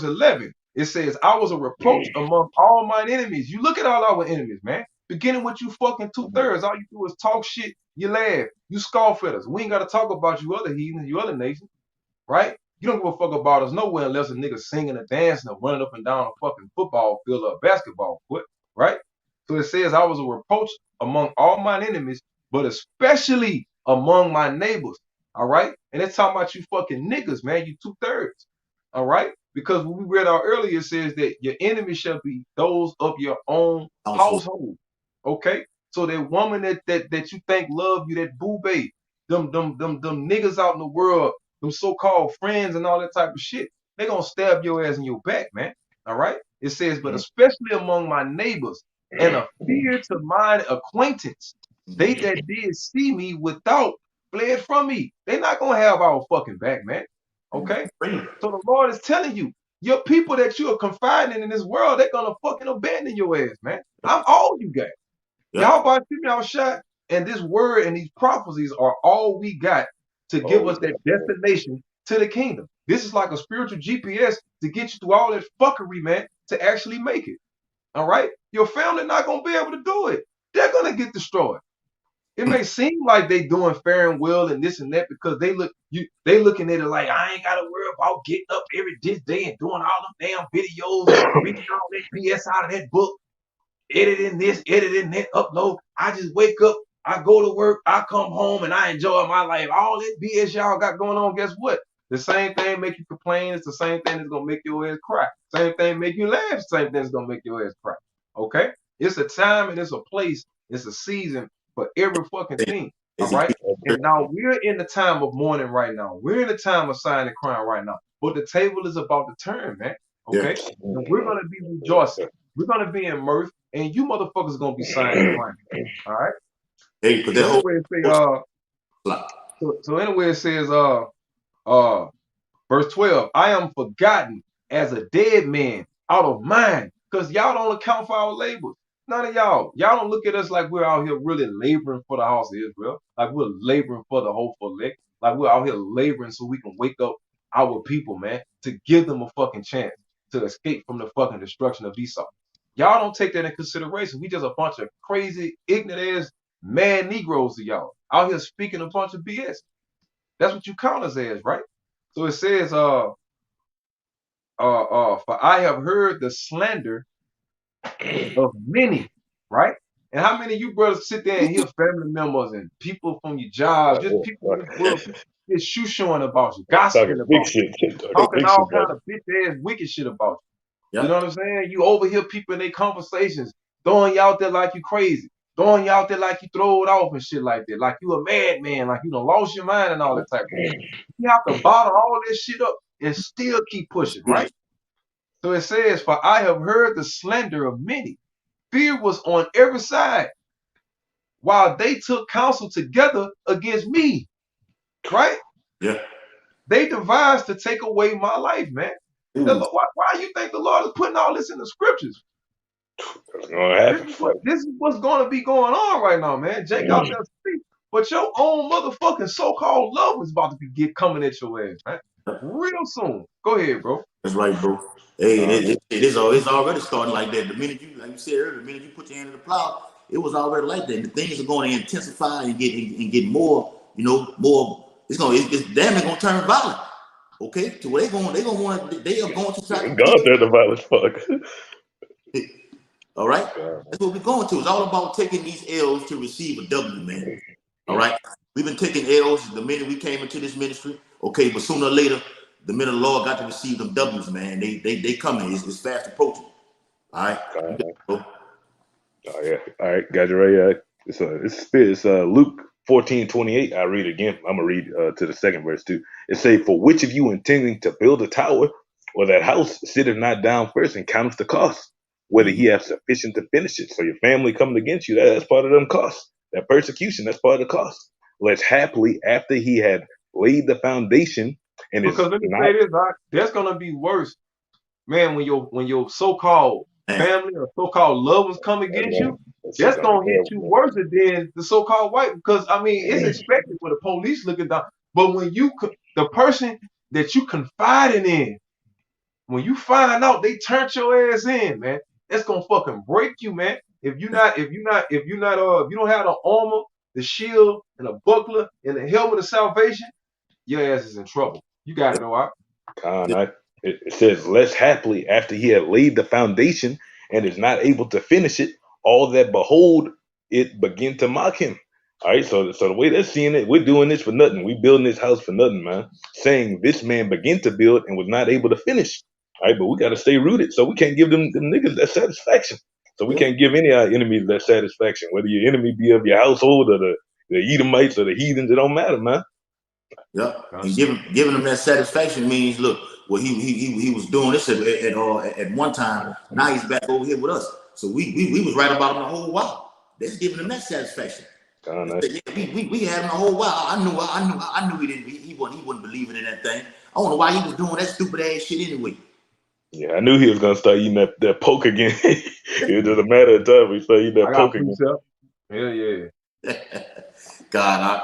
11. It says, "I was a reproach among all mine enemies." You look at all our enemies, man. Beginning with you fucking 2/3. All you do is talk shit, you laugh, you scoff at us. We ain't gotta talk about you other heathens, you other nations, right? You don't give a fuck about us nowhere unless a nigga singing and dancing or running up and down a fucking football field or a basketball court, right? So it says, "I was a reproach among all mine enemies, but especially among my neighbors." All right? And it's talking about you fucking niggas, man. You 2/3. All right? Because when we read out earlier, it says that your enemies shall be those of your own Household. household. Okay? So that woman that you think love you, that boo babe, them niggas out in the world, them so-called friends and all that type of shit, they gonna stab your ass in your back, man. All right? It says, "But especially among my neighbors, and a fear to mine acquaintance, they that did see me without fled from me." They not gonna have our fucking back, man. Okay? So the Lord is telling you, your people that you are confiding in this world, they're gonna fucking abandon your ass, man. I'm all you got. Yeah. Y'all about to y'all shot, and this word and these prophecies are all we got to give us that destination to the kingdom. This is like a spiritual GPS to get you through all that fuckery, man, to actually make it. All right? Your family not gonna be able to do it. They're gonna get destroyed. It may seem like they doing fair and well and this and that because they looking at it like, I ain't gotta worry about getting up every this day and doing all them damn videos, reading all that BS out of that book, editing this, editing that, upload. I just wake up, I go to work, I come home, and I enjoy my life. All this BS y'all got going on, guess what? The same thing make you complain. It's the same thing that's gonna make your ass cry. Same thing make you laugh. Same thing that's gonna make your ass cry. Okay? It's a time and it's a place. It's a season for every fucking thing. All right? And now we're in the time of mourning right now. We're in the time of sighing and crying right now. But the table is about to turn, man. Okay? And we're gonna be rejoicing. We're gonna be in mirth, and you motherfuckers gonna be sighing and crying. All right. Hey, because So that anyway, it say, whole so anyway, it says, verse 12, I am forgotten as a dead man out of mind, because y'all don't account for our labors. None of y'all. Y'all don't look at us like we're out here really laboring for the house of Israel, like we're laboring for the hopeful elect, like we're out here laboring so we can wake up our people, man, to give them a fucking chance to escape from the fucking destruction of Esau. Y'all don't take that in consideration. We just a bunch of crazy, ignorant ass, mad Negroes to y'all out here speaking a bunch of BS. That's what you count us as, right? So it says, for I have heard the slander of many, right? And how many of you brothers sit there and hear family members and people from your job, just people in this world, just shoe showing about you, Talking gossiping big about you, shit. Talking talking big all shit, kind brother. of bitch ass wicked shit about you. You Yep. know what I'm saying? You overhear people in their conversations throwing you out there like you crazy, throwing you out there like you throw it off and shit like that, like you a madman, like you done lost your mind and all that type of shit. You have to bottle all this shit up and still keep pushing, right? So it says, for I have heard the slander of many. Fear was on every side while they took counsel together against me, right? Yeah. They devised to take away my life, man. Ooh. Why do you think the Lord is putting all this in the scriptures? That's gonna happen. This is what's going to be going on right now, man. Jake out there speak, but your own motherfucking so-called love is about to coming at your ass, man. Real soon. Go ahead, bro. That's right, bro. Hey, it's already starting like that. The minute you, like you said earlier, the minute you put your hand in the plow, it was already like that. The things are going to intensify and get more, more. It's damn near gonna turn violent. Okay, to where they are going to try to God, they're the violent fuck. all right, God. that's what we're going to. It's all about taking these L's to receive a W, man. All right, we've been taking L's the minute we came into this ministry. Okay, but sooner or later, the minute the Lord got to receive them W's, man, they coming. It's fast approaching. All right, you got God. it, bro. Oh yeah. All right, got you right. It's Luke 14:28. I read again. I'm gonna read to the second verse too. It say, "For which of you intending to build a tower or that house sitteth not down first and counteth the cost, whether he have sufficient to finish it?" So your family coming against you, that's part of them costs. That persecution, that's part of the cost. Let's happily after he had laid the foundation and is Because let me not say this, right? That's gonna be worse, man. When your so-called that family or so-called loved ones come against you, shit that's gonna be gonna hit terrible, you man. worse than the so-called white. Because I mean, it's expected for the police looking down, but when the person that you confiding in, when you find out they turned your ass in, man, that's gonna fucking break you, man. If you don't have the armor, the shield, and a buckler and the helmet of salvation, your ass is in trouble. You got it, all right? Con, it says, less happily after he had laid the foundation and is not able to finish it, all that behold it begin to mock him. All right, so the way they're seeing it, we're doing this for nothing. We building this house for nothing, man. Saying this man began to build and was not able to finish. All right, but we got to stay rooted, so we can't give them niggas that satisfaction. So we Yeah, can't give any of our enemies that satisfaction, whether your enemy be of your household or the Edomites or the heathens. It don't matter, man. yeah. And giving them that satisfaction means, look, well, he was doing this at one time. Now he's back over here with us. So we was right about him the whole while. That's giving him that satisfaction. Con, They said, yeah, we had him the whole while. I knew he wasn't believing in that thing. I don't know why he was doing that stupid ass shit anyway. Yeah, I knew he was gonna start eating that poke again. It was just a matter of time. He started eating I that got poke again. precept. Hell yeah. God,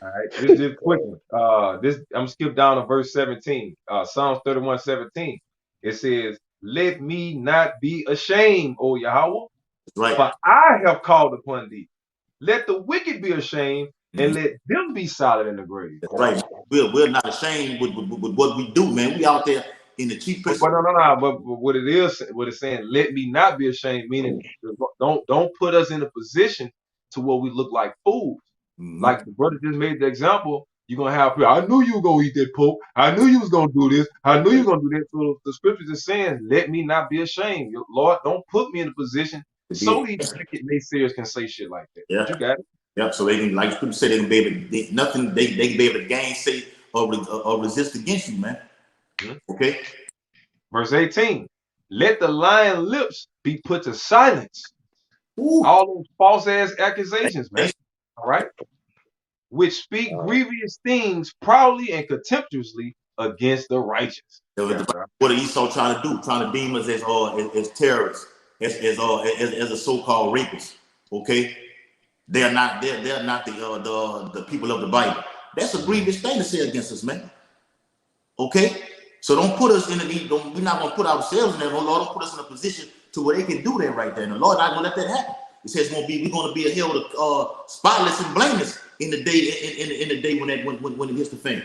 All right. This just quick one. This I'm skip down to verse 17. Psalms 31:17. It says, "Let me not be ashamed, O Yahweh, that's right. for I have called upon thee. Let the wicked be ashamed, and Mhm. let them be silent in the grave." That's right. We're not ashamed with what we do, man. We out there in the chief But, prison. but no, no, no. But what it's saying, let me not be ashamed, meaning don't put us in a position to where we look like fools. Mm-hmm. Like the brother just made the example, you're gonna have people, I knew you were gonna eat that pork. I knew you was gonna do this. I knew you were gonna do that. So the scriptures is saying, let me not be ashamed. Lord, don't put me in a position so these wicked naysayers can say shit like that. But Yeah. you got it. Yep. So they can, like people say, they can be able to nothing. They can be able to gainsay or resist against you, man. Mhm. Okay. Verse 18. Let the lying lips be put to silence. Ooh. All those false ass accusations, man. All right, which speak grievous things proudly and contemptuously against the righteous. What are Esau trying to do? Trying to deem us as terrorists, as a so-called rapist. Okay, they're not the people of the Bible. That's a grievous thing to say against us, man. Okay, so don't put us in we're not gonna put ourselves in there. No, Lord, don't put us in a position to where they can do that right there. And the Lord not gonna let that happen. It says we're gonna be held spotless and blameless in the day in the day when it hits the fan.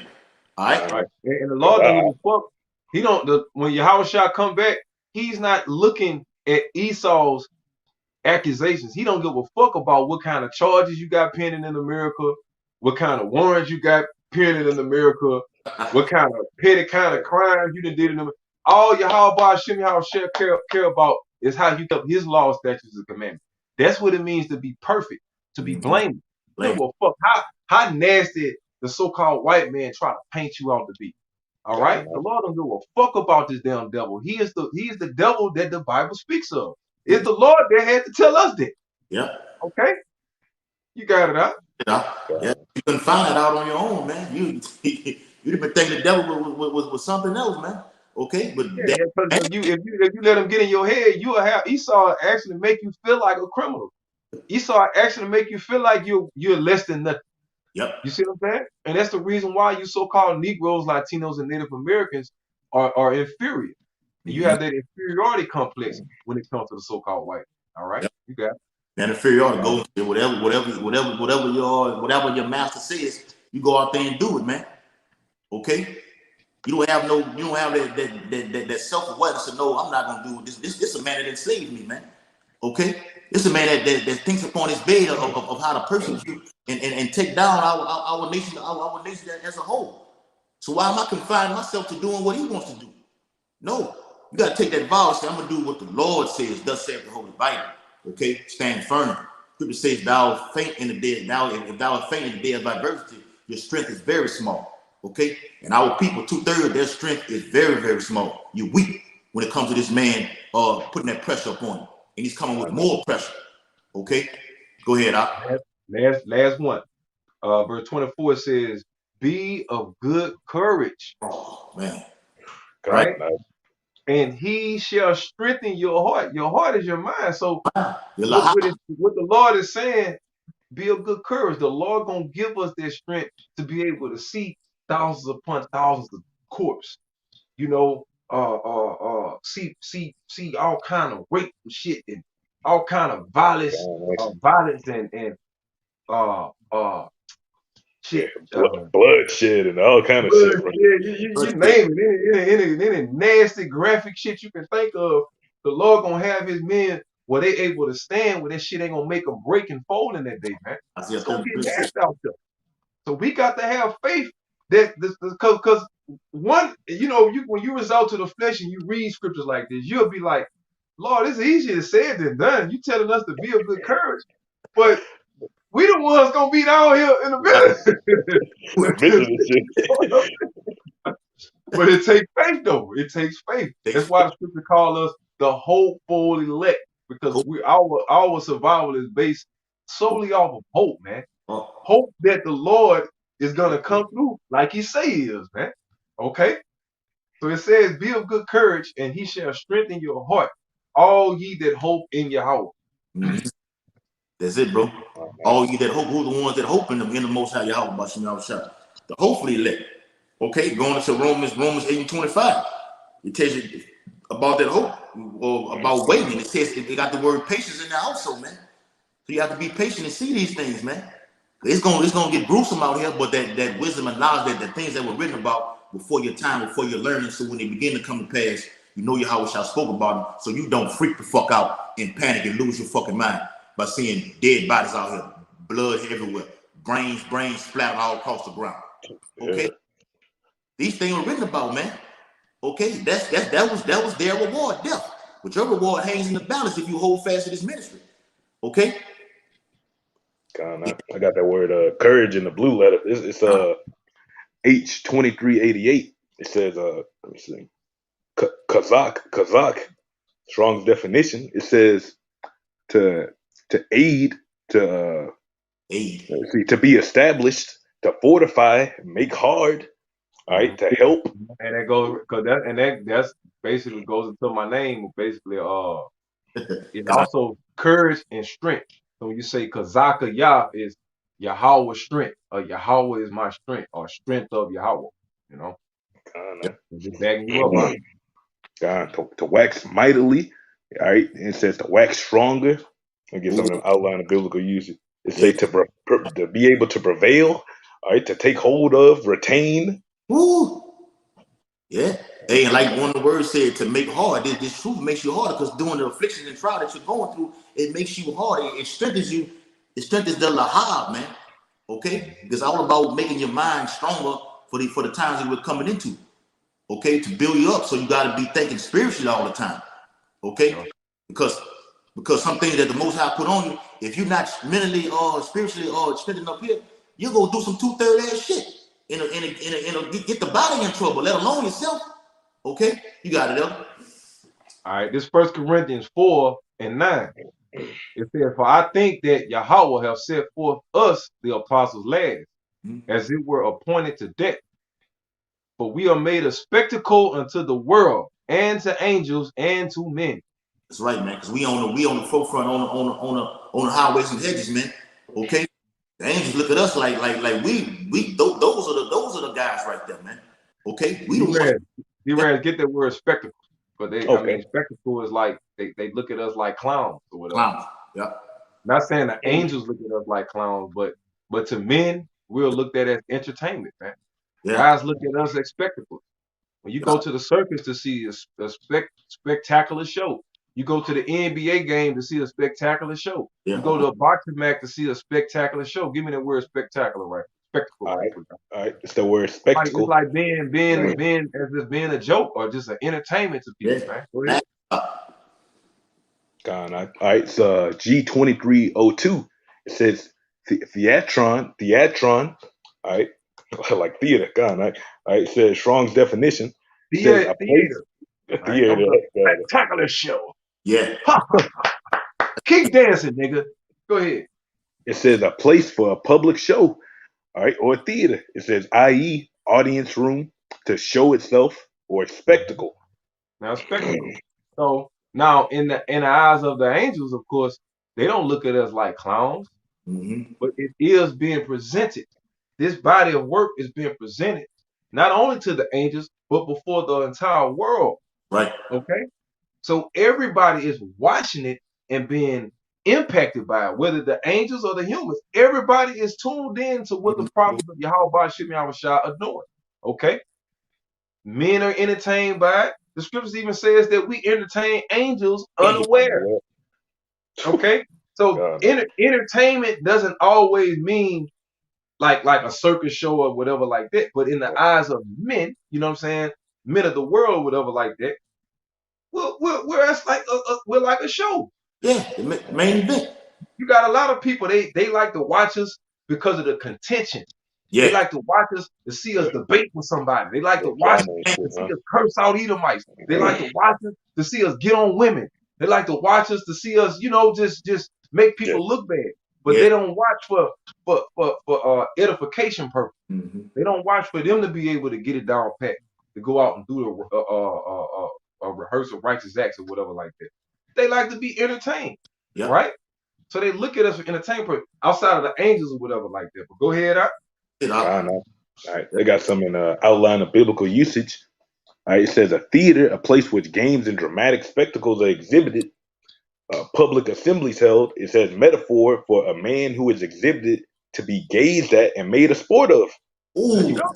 All right. Right. And the Lord don't give a fuck. He don't when Yahushua come back, he's not looking at Esau's accusations. He don't give a fuck about what kind of charges you got pending in America, what kind of warrants you got pending in America, what kind of petty kind of crimes you done did in America. All Yahweh Shimmy care about is how you kept his law, statutes, and commandments. That's what it means to be perfect, to be blameless. Give a fuck how nasty the so-called white man try to paint you out to be. All right? The Lord don't give a fuck about this damn devil. He is the devil that the Bible speaks of. It's the Lord that had to tell us that. Yeah. Okay? You got it out. Yeah. You couldn't find it out on your own, man. You'd have been thinking the devil was something else, man. Okay, but if you let him get in your head, you will have Esau actually make you feel like a criminal. Esau actually make you feel like you're less than nothing. Yep. You see what I'm saying? And that's the reason why you so-called Negroes, Latinos, and Native Americans are inferior. And you have that inferiority complex when it comes to the so-called white. All right, you got it. And inferiority goes to whatever your master says, you go out there and do it, man. Okay. You don't have that self-awareness to know I'm not gonna do this. This a man that enslaved me, man. Okay, this is a man that thinks upon his bed of how to persecute and take down our nation as a whole. So why am I confining myself to doing what he wants to do? No, you gotta take that vow and say, I'm gonna do what the Lord says, thus saith the Holy Bible. Okay, stand firm. Scripture says, thou faint in the day, if thou art faint in the day of adversity, your strength is very small. Okay, and our people, 2/3 their strength is very, very small. You're weak when it comes to this man putting that pressure upon you, and he's coming with more pressure. Okay, go ahead, Last one. Verse 24 says, "Be of good courage." Oh man, right? And he shall strengthen your heart. Your heart is your mind. So what the Lord is saying, be of good courage. The Lord gonna give us that strength to be able to see thousands upon thousands of corpse. You know, see all kind of rape and shit and all kind of violence, and shit. Bloodshed and all kind of shit. Bro. You name it. Any nasty graphic shit you can think of. The Lord gonna have his men where they able to stand where that shit ain't gonna make them break and fold in that day, man. It's gonna get nasty out there. So we got to have faith that this because one, when you resort to the flesh and you read scriptures like this, you'll be like, Lord, it's easier said than done. You telling us to be of good courage, but we the ones gonna be down here in the middle. But it takes faith, though. It takes faith. That's why the scripture calls us the hopeful elect, because our survival is based solely off of hope, man. Hope that the Lord is gonna come through like He say He is, man. Okay. So it says, "Be of good courage, and He shall strengthen your heart, all ye that hope in Yahweh." That's it, bro. All ye that hope, who are the ones that hope in the Most High Yahweh, the hopefully elect. Okay, going into Romans 8:25. It tells you about that hope, or about waiting. It says it got the word patience in there also, man. So you have to be patient and see these things, man. It's gonna get gruesome out here, but that wisdom and knowledge, that the things that were written about before your time, before your learning, so when they begin to come to pass, you know Yahweh shall spoke about them, so you don't freak the fuck out and panic and lose your fucking mind by seeing dead bodies out here, blood everywhere, brains splattered all across the ground. Okay, these things were written about, man. Okay, that was their reward, death. But your reward hangs in the balance if you hold fast to this ministry. Okay. I got that word courage in the blue letter. It's H2388. It says let me see. Kazakh, Strong's definition. It says to aid, to Hey. See, to be established, to fortify, make hard, all right, to help. And that goes because that's basically goes into my name. Basically, it's also courage and strength. So when you say Kazaka Yah is Yahweh's strength, or Yahweh is my strength, or strength of Yahweh. You know, just backing you up, huh? To wax mightily, all right. It says to wax stronger. I'll get some of them outline of biblical usage. It say to be able to prevail, all right, to take hold of, retain. Woo. Yeah. Hey, and like one of the words said, to make hard. This truth makes you harder because during the affliction and trial that you're going through, it makes you hard. It strengthens you. It strengthens the lahab, man. Okay? It's all about making your mind stronger for the times that we're coming into. Okay? To build you up. So you got to be thinking spiritually all the time. Okay? Because some things that the Most High put on you, if you're not mentally or spiritually or strengthened up here, you're going to do some 2/3 ass shit. Get the body in trouble, let alone yourself. Okay, you got it, Elder. All right, this 1 Corinthians 4:9. It says, "For I think that Yahweh have set forth us, the apostles' last, as it were appointed to death. For we are made a spectacle unto the world, and to angels, and to men." That's right, man. Because we on the forefront on the highways and hedges, man. Okay, the angels look at us like those are the guys right there, man. Okay, we the ones. D-Rans get that word spectacle, but I mean, Okay. spectacle is like they look at us like clowns or whatever. Clowns. Yeah. Not saying the angels look at us like clowns, but to men, we're looked at as entertainment, man. Yeah. Guys look at us as spectacles. When you go to the circus to see a spectacular show, you go to the NBA game to see a spectacular show. Yeah. You go to a boxing match to see a spectacular show. Give me that word spectacular, right? Spectacle, All right? All right. It's the word spectacle. It's like being a joke or just an entertainment to people, man. Go ahead. All right. It's G2302. It says theatron. All right. Like theater. All right. It says Strong's definition. Theater. Theater. Spectacular show. Yeah. Keep dancing, nigga. Go ahead. It says a place for a public show, all right, or theater. It says, i.e., audience room to show itself or spectacle. Now, spectacle. So now, in the eyes of the angels, of course, they don't look at us like clowns, but it is being presented. This body of work is being presented not only to the angels, but before the entire world. Right. Okay. So everybody is watching it and being impacted by it, whether the angels or the humans. Everybody is tuned in to what the prophets of Yahweh Shem Yahushua are doing. Okay. Men are entertained by it. The scriptures even says that we entertain angels unaware. Okay. So entertainment doesn't always mean like a circus show or whatever like that. But in the eyes of men, you know what I'm saying, men of the world, whatever like that, we're like a show. Yeah, the main event. You got a lot of people, they like to watch us because of the contention. Yeah. They like to watch us to see us debate with somebody. They like to watch us to see us curse out Edomites. They like to watch us to see us get on women. They like to watch us to see us, just make people look bad. But they don't watch for edification purpose. They don't watch for them to be able to get it down pat, to go out and do a rehearsal righteous acts or whatever like that. They like to be entertained, right? So they look at us for entertainment outside of the angels or whatever like that. But go ahead, out. All right. They got some in outline of biblical usage. All right. It says a theater, a place which games and dramatic spectacles are exhibited, public assemblies held. It says metaphor for a man who is exhibited to be gazed at and made a sport of. There you go.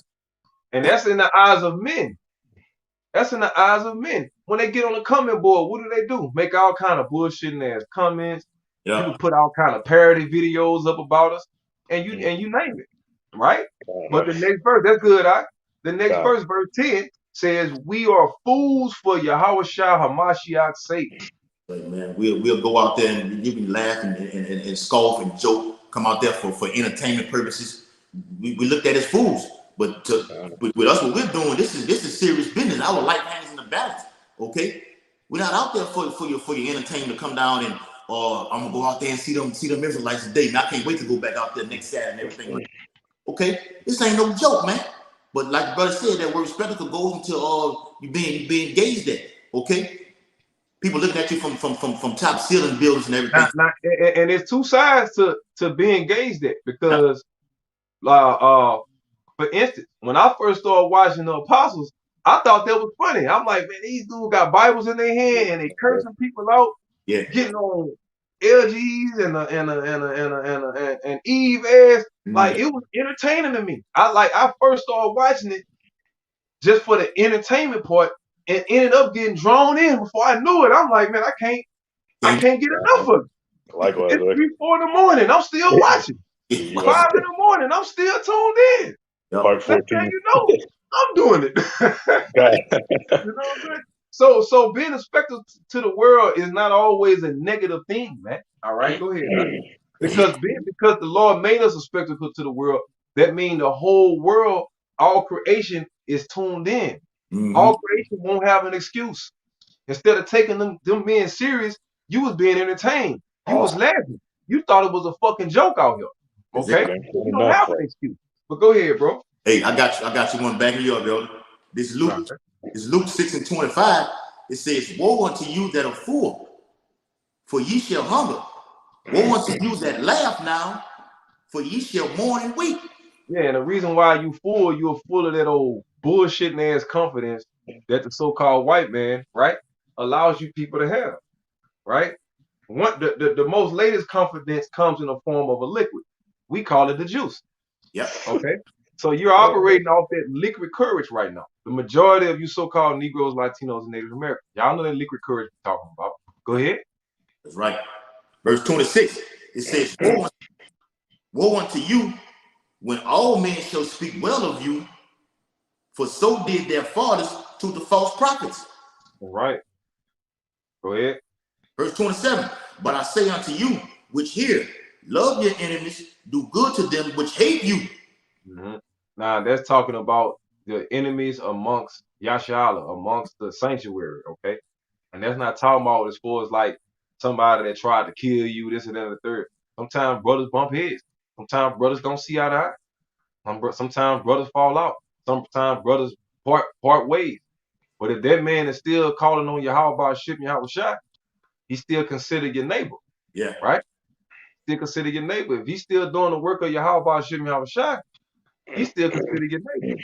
And that's in the eyes of men. That's in the eyes of men. When they get on the comment board, what do? Make all kind of bullshitting ass comments. Yeah. People put all kind of parody videos up about us, and you name it, right? But the next verse, that's good, The next verse, verse 10, says, "We are fools for Yahushua Hamashiach's sake." Right, man. We'll go out there and you can laugh and scoff and joke, come out there for entertainment purposes. We looked at as fools. But with us, what we're doing, this is serious business. Our life hangs in the balance. Okay, we're not out there for your entertainment to come down I'm gonna go out there and see them Israelites today, and I can't wait to go back out there next Saturday and everything. Okay, this ain't no joke, man. But like the brother said, that word spectacle goes into you being gazed at. Okay, people looking at you from top ceiling buildings and everything. And there's two sides to being gazed at, because for instance, when I first started watching the Apostles, I thought that was funny. I'm like, man, these dudes got Bibles in their hand and they cursing people out, getting on LGs and Eve ass. Like, it was entertaining to me. I first started watching it just for the entertainment part, and ended up getting drawn in before I knew it. I'm like, man, I can't get enough of it. Likewise, It's 3-4 in the morning. I'm still watching. 5 in the morning. I'm still tuned in. Part 14. Next thing you know, I'm doing it. You know what I'm saying? So being a spectacle to the world is not always a negative thing, man. All right, go ahead. Because the Lord made us a spectacle to the world, that means the whole world, all creation is tuned in. All creation won't have an excuse. Instead of taking them being serious, you was being entertained. You was laughing. You thought it was a fucking joke out here. Okay? You don't have an excuse. But go ahead, bro. Hey, I got you one backing you up, yo. This Luke 6:25. It says, "Woe unto you that are full, for ye shall hunger. Woe unto you that laugh now, for ye shall mourn and weep." Yeah, and the reason why you're full of that old bullshitting ass confidence that the so-called white man, right, allows you people to have, right? The most latest confidence comes in the form of a liquid. We call it the juice. Yep. Okay. So you're operating off that liquid courage right now. The majority of you so-called Negroes, Latinos, and Native Americans, y'all know that liquid courage we're talking about. Go ahead. That's right. Verse 26. It says, "Woe unto you when all men shall speak well of you, for so did their fathers to the false prophets." All right. Go ahead. Verse 27. "But I say unto you, which hear, love your enemies, do good to them which hate you." Now that's talking about the enemies amongst Yashala, amongst the sanctuary, okay? And that's not talking about as far as like somebody that tried to kill you, this and that and the third. Sometimes brothers bump heads. Sometimes brothers don't see eye to eye. Sometimes brothers fall out. Sometimes brothers part ways. But if that man is still calling on Yahweh Ship Yahweh Shai, he's still considered your neighbor. Yeah. Right? Still considered your neighbor. If he's still doing the work of Yahweh Ship Yahweh Shai, he's still considered your neighbor.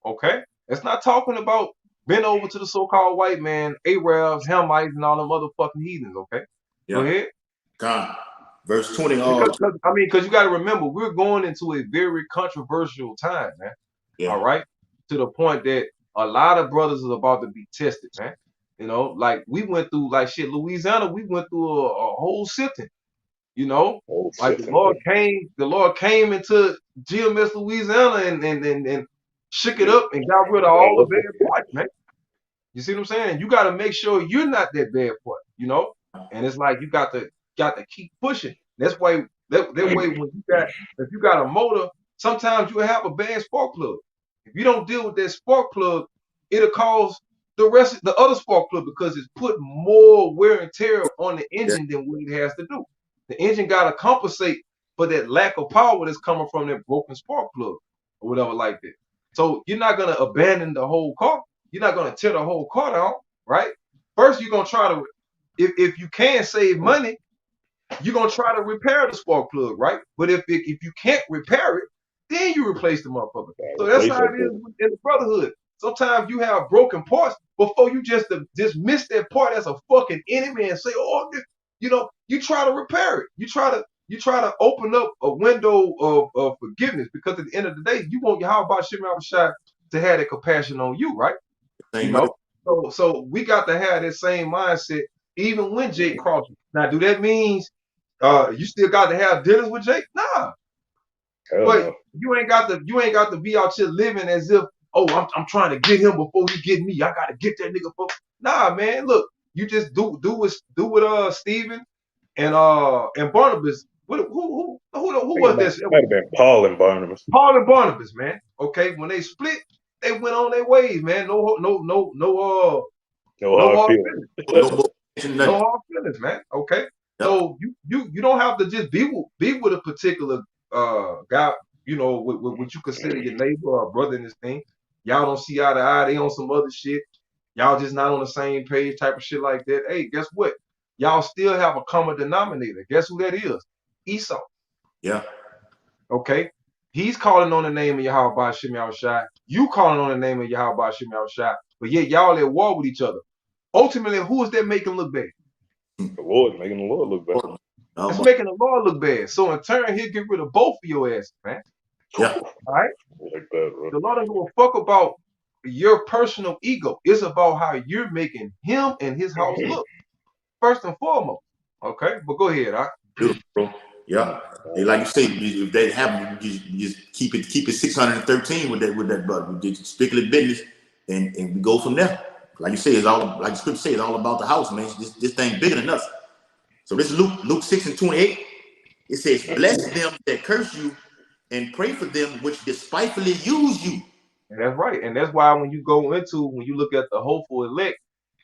Okay? It's not talking about bend over to the so-called white man, Arabs, Hamites, and all them motherfucking heathens, okay? Yeah. Go ahead. God. Verse 20. Because you got to remember, we're going into a very controversial time, man. Yeah. All right? To the point that a lot of brothers is about to be tested, man. You know, like we went through, like shit, Louisiana, we went through a whole sifting. You know, like the Lord came into GMS Louisiana and shook it up and got rid of all the bad parts, man. You see what I'm saying? You got to make sure you're not that bad part, you know. And it's like you got to keep pushing. That's why that way when if you got a motor, sometimes you have a bad spark plug. If you don't deal with that spark plug, it'll cause the other spark plug, because it's put more wear and tear on the engine than what it has to do. The engine got to compensate for that lack of power that's coming from that broken spark plug or whatever like that. So you're not going to abandon the whole car. You're not going to tear the whole car down, right? First, you're going to try to, if you can save money, you're going to try to repair the spark plug, right? But if you can't repair it, then you replace the motherfucker. So that's how it is in the brotherhood. Sometimes you have broken parts before you just dismiss that part as a fucking enemy and say, oh, you know, you try to repair it. You try to open up a window of forgiveness, because at the end of the day, you want Yahweh Shimon Shai to have that compassion on you, right? You know, so we got to have that same mindset even when Jake crosses. Now, do that means you still got to have dinners with Jake? Nah. But you ain't got to be out here living as if, oh, I'm trying to get him before he get me. I gotta get that nigga for. Nah, man. Look, you just do what Stephen and Barnabas. Who was this? It might have been Paul and Barnabas. Paul and Barnabas, man. Okay, when they split, they went on their ways, man. No hard feelings. No hard feelings, man. Okay. Yep. So you don't have to just be with a particular guy, with what you consider your neighbor or brother in this thing. Y'all don't see eye to eye, they on some other shit. Y'all just not on the same page type of shit like that. Hey, guess what? Y'all still have a common denominator. Guess who that is? Esau. Yeah. Okay. He's calling on the name of Yahweh Shem Shai. You calling on the name of Yahweh Shem Shai. But yet y'all at war with each other. Ultimately, who is that making look bad? The Lord making the Lord look bad. It's making the Lord look bad. So in turn, he'll get rid of both of your asses, man. Yeah. All right? Like that, bro. The Lord don't give a fuck about your personal ego. It's about how you're making him and his house look. First and foremost. Okay? But go ahead, all right? Beautiful, bro. Yeah. And like you say, if that happens, you just keep it 613 with that brother. We get strictly business and we go from there. Like you say, it's all like the scripture says, it's all about the house, man. This thing bigger than us. So this is Luke 6:28. It says, bless them that curse you and pray for them which despitefully use you. And that's right. And that's why when you look at the hopeful elect,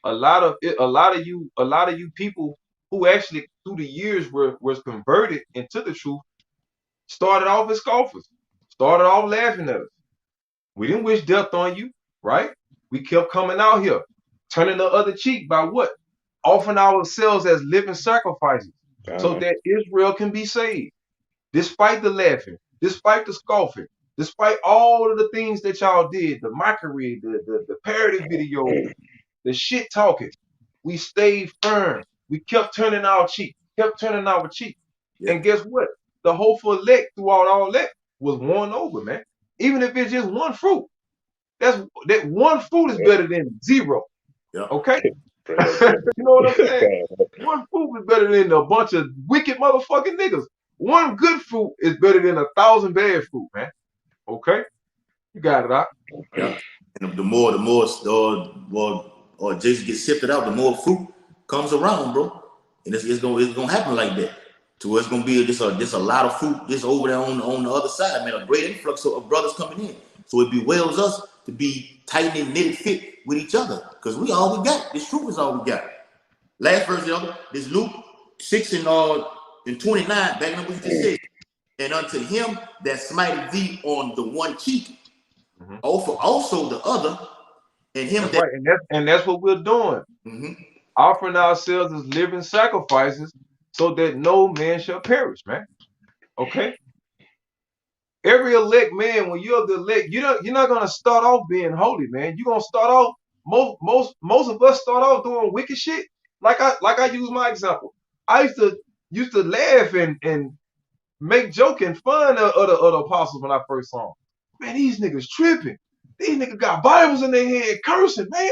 a lot of you people who actually through the years was converted into the truth started off as scoffers, started off laughing at us. We didn't wish death on you, right? We kept coming out here, turning the other cheek by what? Offering ourselves as living sacrifices so that Israel can be saved. Despite the laughing, despite the scoffing, despite all of the things that y'all did, the mockery, the parody videos, the shit talking, we stayed firm. We kept turning our cheek. Yeah. And guess what? The hopeful elect throughout all that was won over, man. Even if it's just one fruit. That one fruit is better than zero. Yeah. Okay? You know what I'm saying? One fruit is better than a bunch of wicked motherfucking niggas. One good fruit is better than 1,000 bad fruit, man. Okay? You got it out. Yeah. And the more or Jason gets sifted out, the more fruit comes around, bro. And it's gonna happen like that. To where it's gonna be just a lot of fruit just over there on the other side, man. A great influx of brothers coming in. So it bewails us to be tight and knitted fit with each other. Because we all we got. This truth is all we got. Last verse, y'all. This Luke 6 and 29, back up what you just said. And unto him that smited thee on the one cheek, offer also the other, and him that's right. And that's what we're doing. Offering ourselves as living sacrifices so that no man shall perish, man. Okay? Every elect man, when you're the elect, you're not gonna start off being holy, man. You're gonna start off most of us start off doing wicked shit. Like I use my example. I used to laugh and make joking fun of the apostles when I first saw them. Man, these niggas tripping. These niggas got Bibles in their hand, cursing, man.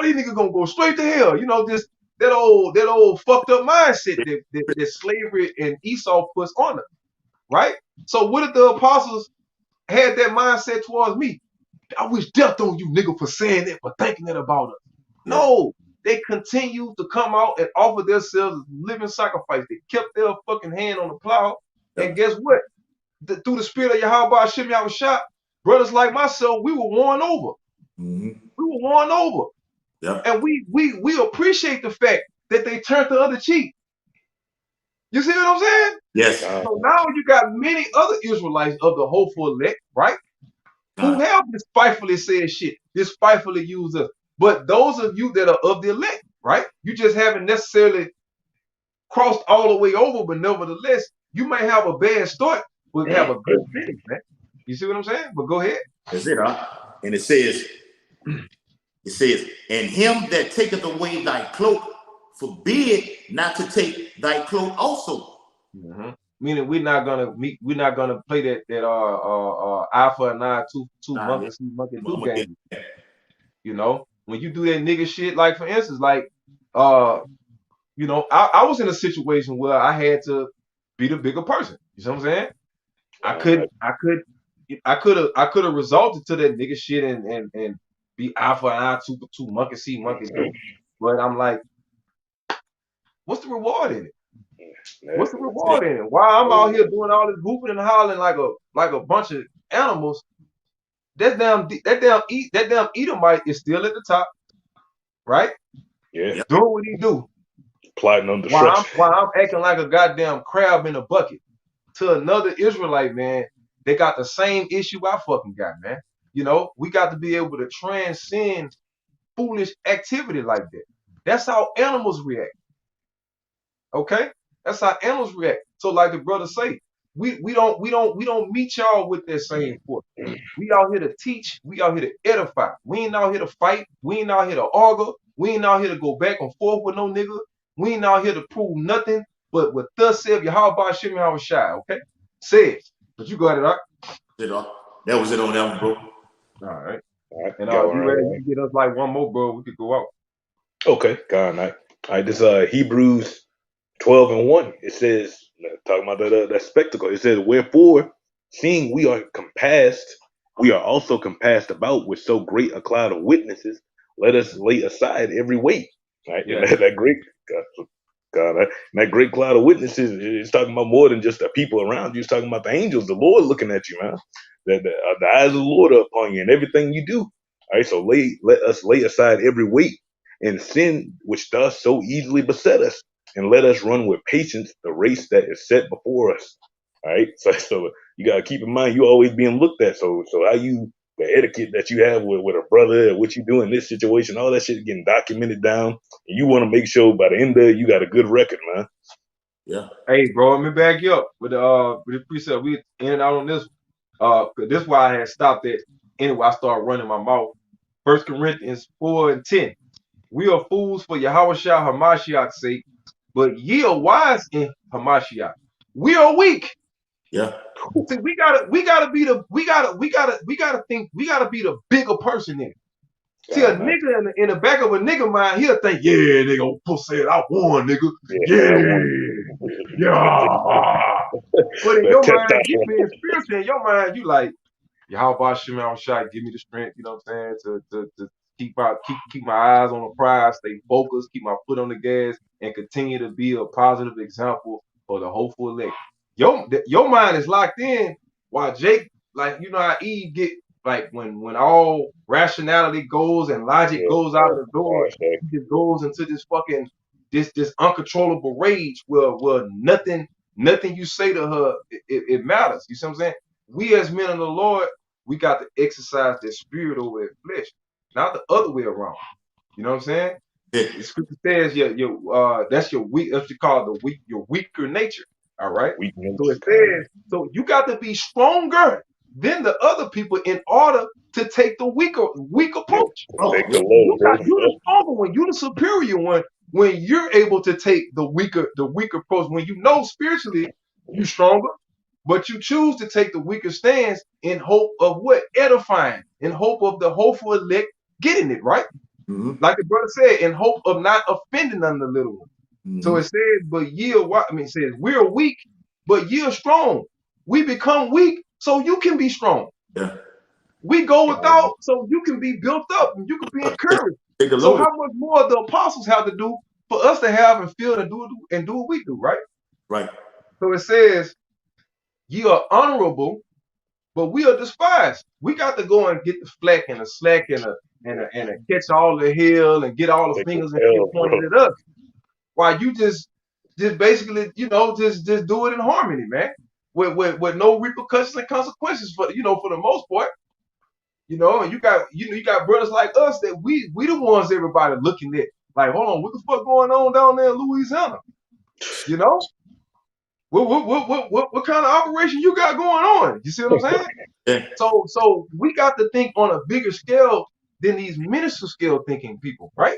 These niggas gonna go straight to hell. You know, just that old fucked up mindset that slavery and Esau puts on them, right? So what if the apostles had that mindset towards me? I wish death on you, nigga, for saying that, for thinking that about us. Yeah. No, they continue to come out and offer themselves as living sacrifice. They kept their fucking hand on the plow. Yeah. And guess what? Through the spirit of Yahweh Shem Shai, brothers like myself, we were won over. We were won over. Yeah. And we appreciate the fact that they turned the other cheek. You see what I'm saying? Yes. So now you got many other Israelites of the hopeful elect, right? Who have despitefully said shit, despitefully used us. But those of you that are of the elect, right? You just haven't necessarily crossed all the way over, but nevertheless, you may have a bad start, but have a good finish, man. You see what I'm saying? But go ahead. That's it, huh? And it says, and him that taketh away thy cloak, forbid not to take thy cloak also. Meaning we're not gonna play that eye for an eye, two monkeys do game. You know, when you do that nigga shit, like for instance, like you know, I was in a situation where I had to be the bigger person. You see what I'm saying? I could have resulted to that nigga shit and be eye for an eye, two monkey see, monkey do. But I'm like, what's the reward in it? What's the reward in it? While I'm out here doing all this whooping and hollering like a bunch of animals, that damn Edomite is still at the top, right? Yeah. Yep. doing what he do, Plotting on while destruction. I'm acting like a goddamn crab in a bucket to another Israelite, man, they got the same issue I fucking got, man. You know, we got to be able to transcend foolish activity like that. That's how animals react. Okay? That's how animals react. So like the brother say, we don't meet y'all with that same force. We out here to teach, we out here to edify. We ain't out here to fight, we ain't out here to argue, we ain't out here to go back and forth with no nigga. We ain't out here to prove nothing but what thus said Yahweh Shimmy Howard Shy, okay? Says. But you got it, all That was it on that one, bro. right. All right, And got if one you right ready, there. you can get us like one more, bro. We could go out. Okay, God, night. All right, this Hebrews 12:1. It says, talking about that spectacle. It says, wherefore, seeing we are compassed, we are also compassed about with so great a cloud of witnesses. Let us lay aside every weight. Right, and Yeah. that great God, that great cloud of witnesses is talking about more than just the people around you. It's talking about the angels, the Lord looking at you, man. The eyes of the Lord are upon you and everything you do. All right, so let us lay aside every weight and sin which does so easily beset us, and let us run with patience the race that is set before us. All right, so you gotta keep in mind you always being looked at. So how you the etiquette that you have with a brother, and what you do in this situation, all that shit getting documented down, and you want to make sure by the end of it you got a good record, man. Yeah. Hey, bro, let me back you up with the precept. We in and out on this. 'Cause this is why I had stopped it. Anyway, I started running my mouth. 1 Corinthians 4:10. We are fools for Yahweh Hamashiach's sake, but ye are wise in Hamashiach. We are weak. Yeah. See, we gotta be the we gotta think we gotta be the bigger person in it. See, a God, man. nigga in the back of a nigga mind, he'll think, yeah, nigga, old pussy, I won, nigga. Yeah, I want Yeah, yeah. But in the your mind, you testosterone. being spiritual, in your mind, you like, yeah, how about Shimon Shai? Give me the strength, you know what I'm saying, to keep my eyes on the prize, stay focused, keep my foot on the gas, and continue to be a positive example for the hopeful elect. Your mind is locked in, while Jake, like you know how Eve get like when all rationality goes and logic Yeah, goes out of the door, okay. he just goes into this fucking this uncontrollable rage where nothing you say to her it matters. You see what I'm saying? We as men of the Lord, we got to exercise that spirit over that flesh, not the other way around. You know what I'm saying? Yeah. The scripture says that's your weak, that's what you call your weaker nature. All right. So Weakness, it God. says, so you got to be stronger than the other people in order to take the weak Yeah, approach. Oh, take yeah. the low, bro. You're the Yeah, stronger one, you're the superior one when you're able to take the weaker approach. When you know spiritually you stronger, but you choose to take the weaker stance in hope of what? Edifying, in hope of the hopeful elect getting it, right? Mm-hmm. Like the brother said, in hope of not offending none of the little ones. So Mm-hmm. it says, but ye are what? I mean, it says, we're weak, but ye are strong. We become weak so you can be strong. Yeah. We go God, man. without so you can be built up and you can be Take, encouraged. take the So load. how much more the apostles have to do for us to have and feel and do what we do, right? Right. So it says, ye are honorable, but we are despised. We got to go and get the flack and the slack and catch all the hell and get all the Take the fingers and shit L, pointed bro. at us. While you just basically, just do it in harmony, man. With no repercussions and consequences for the most part. And you got brothers like us that we the ones everybody looking at. Like, hold on, what the fuck going on down there in Louisiana? You know? What kind of operation you got going on? You see what I'm saying? Yeah. So we got to think on a bigger scale than these minister scale thinking people, right?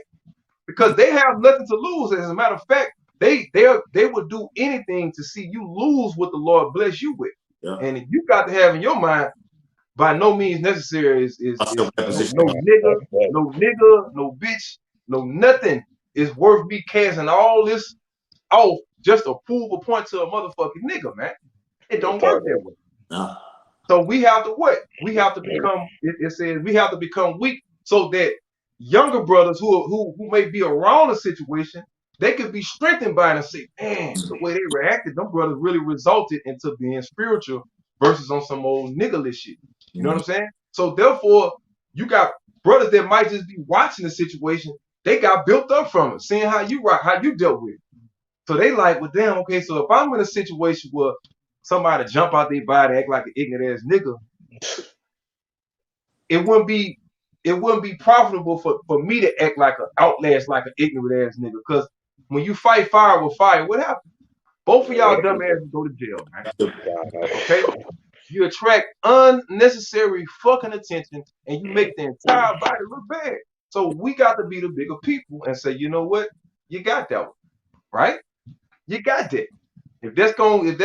Because they have nothing to lose. As a matter of fact, they would do anything to see you lose what the Lord bless you with. Yeah. And you got to have in your mind, by no means necessary Hostile is no position. no nigga, no bitch, no nothing is worth me casting all this off just to prove a point to a motherfucking nigga, man. It Real don't talk, work that bro. way. Nah. So we have to what? We have to become. It says we have to become weak so that younger brothers who may be around a situation, they could be strengthened by it and say, man, the way they reacted, them brothers really resulted into being spiritual versus on some old niggerless shit. You know what Mm-hmm. I'm saying? So therefore, you got brothers that might just be watching the situation They got built up from it, seeing how you dealt with it. So they like, well, damn, okay. So if I'm in a situation where somebody jump out their body, act like an ignorant ass nigga, it wouldn't be profitable for me to act like an outlast, like an ignorant ass nigga. Because when you fight fire with fire, what happens? Both of y'all dumb asses go to jail, man. Okay? You attract unnecessary fucking attention and you make the entire body look bad. So we got to be the bigger people and say, you know what? You got that one, right? You got that. If that's gonna, get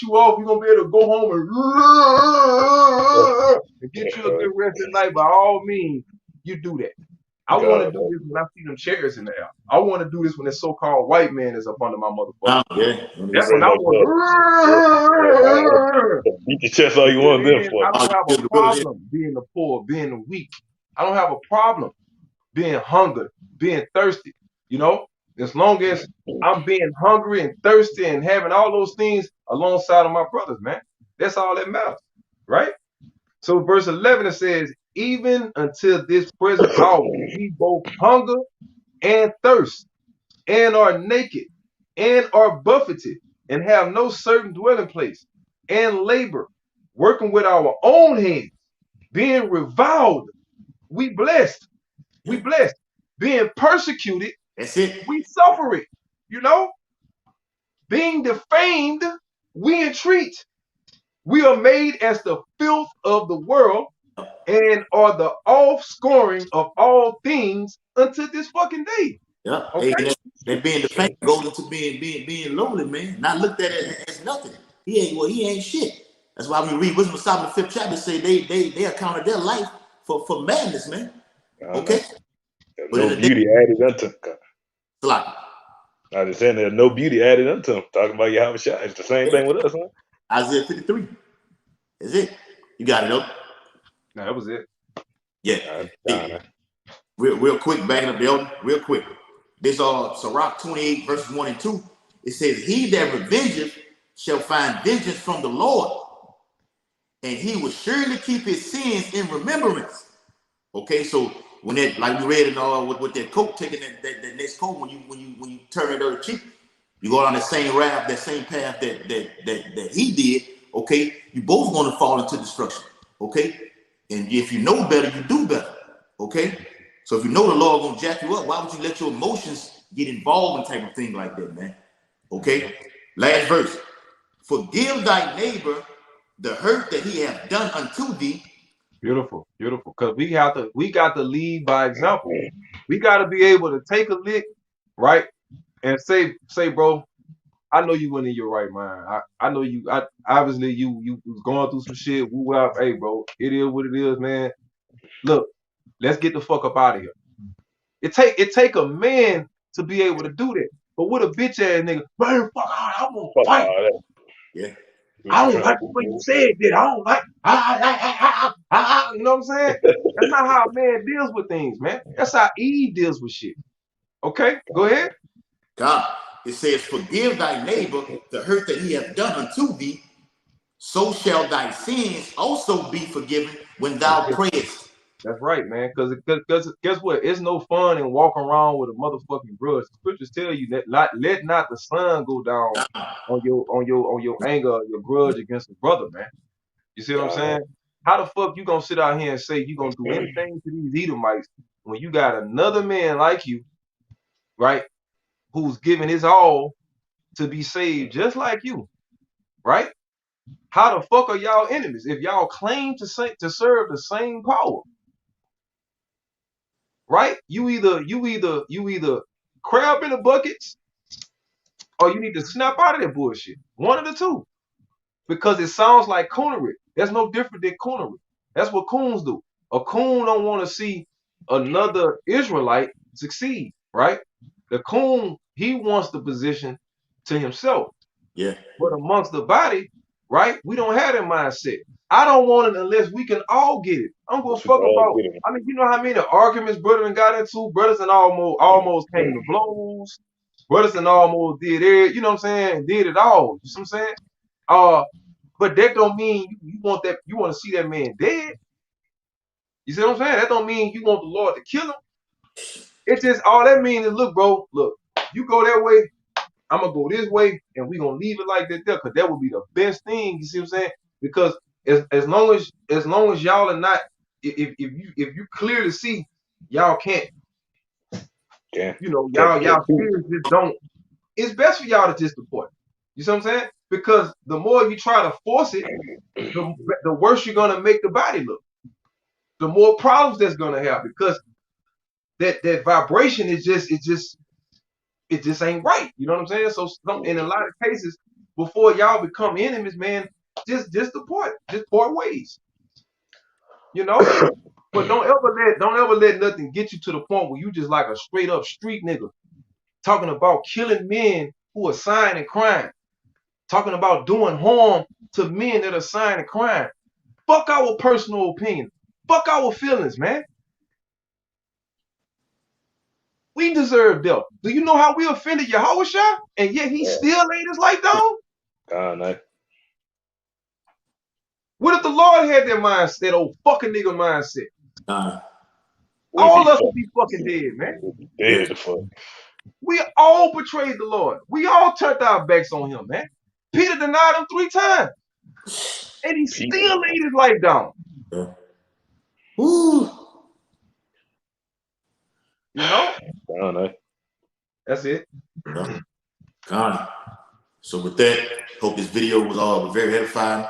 you off, you're gonna be able to go home and get you a good rest at night. By all means, you do that. I want to do this when I see them chairs in the air. I want to do this when the so-called white man is up under my motherfucker. That's when I want to. Beat your chest all you want them for. I don't have a problem being the poor, being the weak. I don't have a problem being hungry, being thirsty. As long as I'm being hungry and thirsty and having all those things alongside of my brothers, man. That's all that matters, right? So verse 11, it says, even until this present hour, we both hunger and thirst and are naked and are buffeted and have no certain dwelling place and labor, working with our own hands, being reviled. We blessed. We blessed. Being persecuted. That's it. We suffer it. Being defamed, we entreat. We are made as the filth of the world and are the offscoring of all things until this fucking day. Yeah. Okay? Hey, that being defamed goes into being lowly, man. Not looked at as nothing. He ain't shit. That's why we read Wisdom of Solomon, the 5th chapter, say they accounted their life for madness, man. Okay. No beauty added unto them. I was saying there's no beauty added unto them. Talking about Yahweh Shai. It's the same thing with us, huh? Isaiah 53. Is it? You got it, though? No, that was it. Yeah. Real quick, backing up the elder, real quick. This Sirach 28, verses 1 and 2. It says, he that revengeth shall find vengeance from the Lord, and he will surely keep his sins in remembrance. Okay, so when that, like we read it with that coat, taking that next coat, when you turn it other cheek, you go down the same path, that he did. Okay, you both going to fall into destruction. Okay, and if you know better, you do better. Okay, so if you know the Lord gonna jack you up, why would you let your emotions get involved in type of thing like that, man? Okay, last verse. Forgive thy neighbor the hurt that he hath done unto thee. Beautiful, beautiful. Because we got to lead by example. We got to be able to take a lick, right, and say, bro, I know you weren't in your right mind. I know you. Obviously you was going through some shit. Woo out. Hey, bro, it is what it is, man. Look, let's get the fuck up out of here. It take a man to be able to do that. But what a bitch ass nigga, man, fuck, I won't fight. Yeah. I don't like the way you said that. I don't like, you know what I'm saying? That's not how a man deals with things, man. That's how Eve deals with shit. Okay, go ahead. God, it says, forgive thy neighbor the hurt that he hath done unto thee, so shall thy sins also be forgiven when thou prayest. That's right, man. Because guess what? It's no fun in walking around with a motherfucking grudge. The scriptures tell you that let not the sun go down on your anger, your grudge against the brother, man. You see what I'm saying? How the fuck you gonna sit out here and say you gonna do anything to these Edomites when you got another man like you, right, who's giving his all to be saved just like you, right? How the fuck are y'all enemies if y'all claim to serve the same power? Right? You either crab in the buckets or you need to snap out of that bullshit. One of the two. Because it sounds like coonery. That's no different than coonery. That's what coons do. A coon don't want to see another Israelite succeed, right? The coon, he wants the position to himself. Yeah. But amongst the body, right, we don't have that mindset. I don't want it unless we can all get it. I'm gonna fuck about. I mean, you know how many arguments brothers got into? Brothers and almost came to blows. Brothers and almost did it. You know what I'm saying? Did it all. You see what I'm saying? But that don't mean you want that. You want to see that man dead. You see what I'm saying? That don't mean you want the Lord to kill him. It's just all that means is, look, bro, look, you go that way, I'm gonna go this way, and we gonna leave it like that there, because that would be the best thing. You see what I'm saying? Because as long as y'all are not, if you clearly see y'all can't, Yeah. y'all spirits just don't. It's best for y'all to just deport. You see what I'm saying? Because the more you try to force it, the worse you're gonna make the body look. The more problems that's gonna have, because that vibration is just it just ain't right. You know what I'm saying? So in a lot of cases, before y'all become enemies, man, just depart, just part ways. You know? But don't ever let nothing get you to the point where you just like a straight up street nigga talking about killing men who are signing crime, talking about doing harm to men that are signing crime. Fuck our personal opinion. Fuck our feelings, man. We deserve death. Do you know how we offended Yahushua? And yet he still laid his life down? God, What if the Lord had that mindset, that old fucking nigga mindset? Uh, All us would be fucking dead, man. Dead the fuck. We all betrayed the Lord. We all turned our backs on him, man. Peter denied him 3 times. And he still laid his life down. yeah. Woo. You know? God, That's it. Yeah. God. So with that, hope this video was very edifying.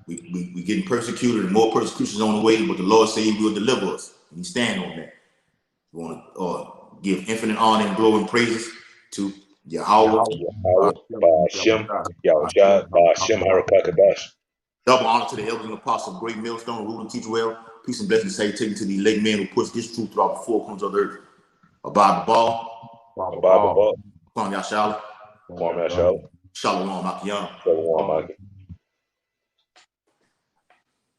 We getting persecuted and more persecutions on the way, but the Lord said he will deliver us. And we stand on that. We want to give infinite honor and glory and praises to Yahweh. Yahweh, Ba'ashem, Yahushua, Ba'ashem, Harakakadash. Double honor to the elders and apostles, great millstone, rule and teach well. Peace and blessings say taken to the elect men who push this truth throughout the 4 corners of the earth. Abide the ball. Ababa, Kwam Yashala. Kwame Ashala, Shalom Akiyam. Shalom, Maki.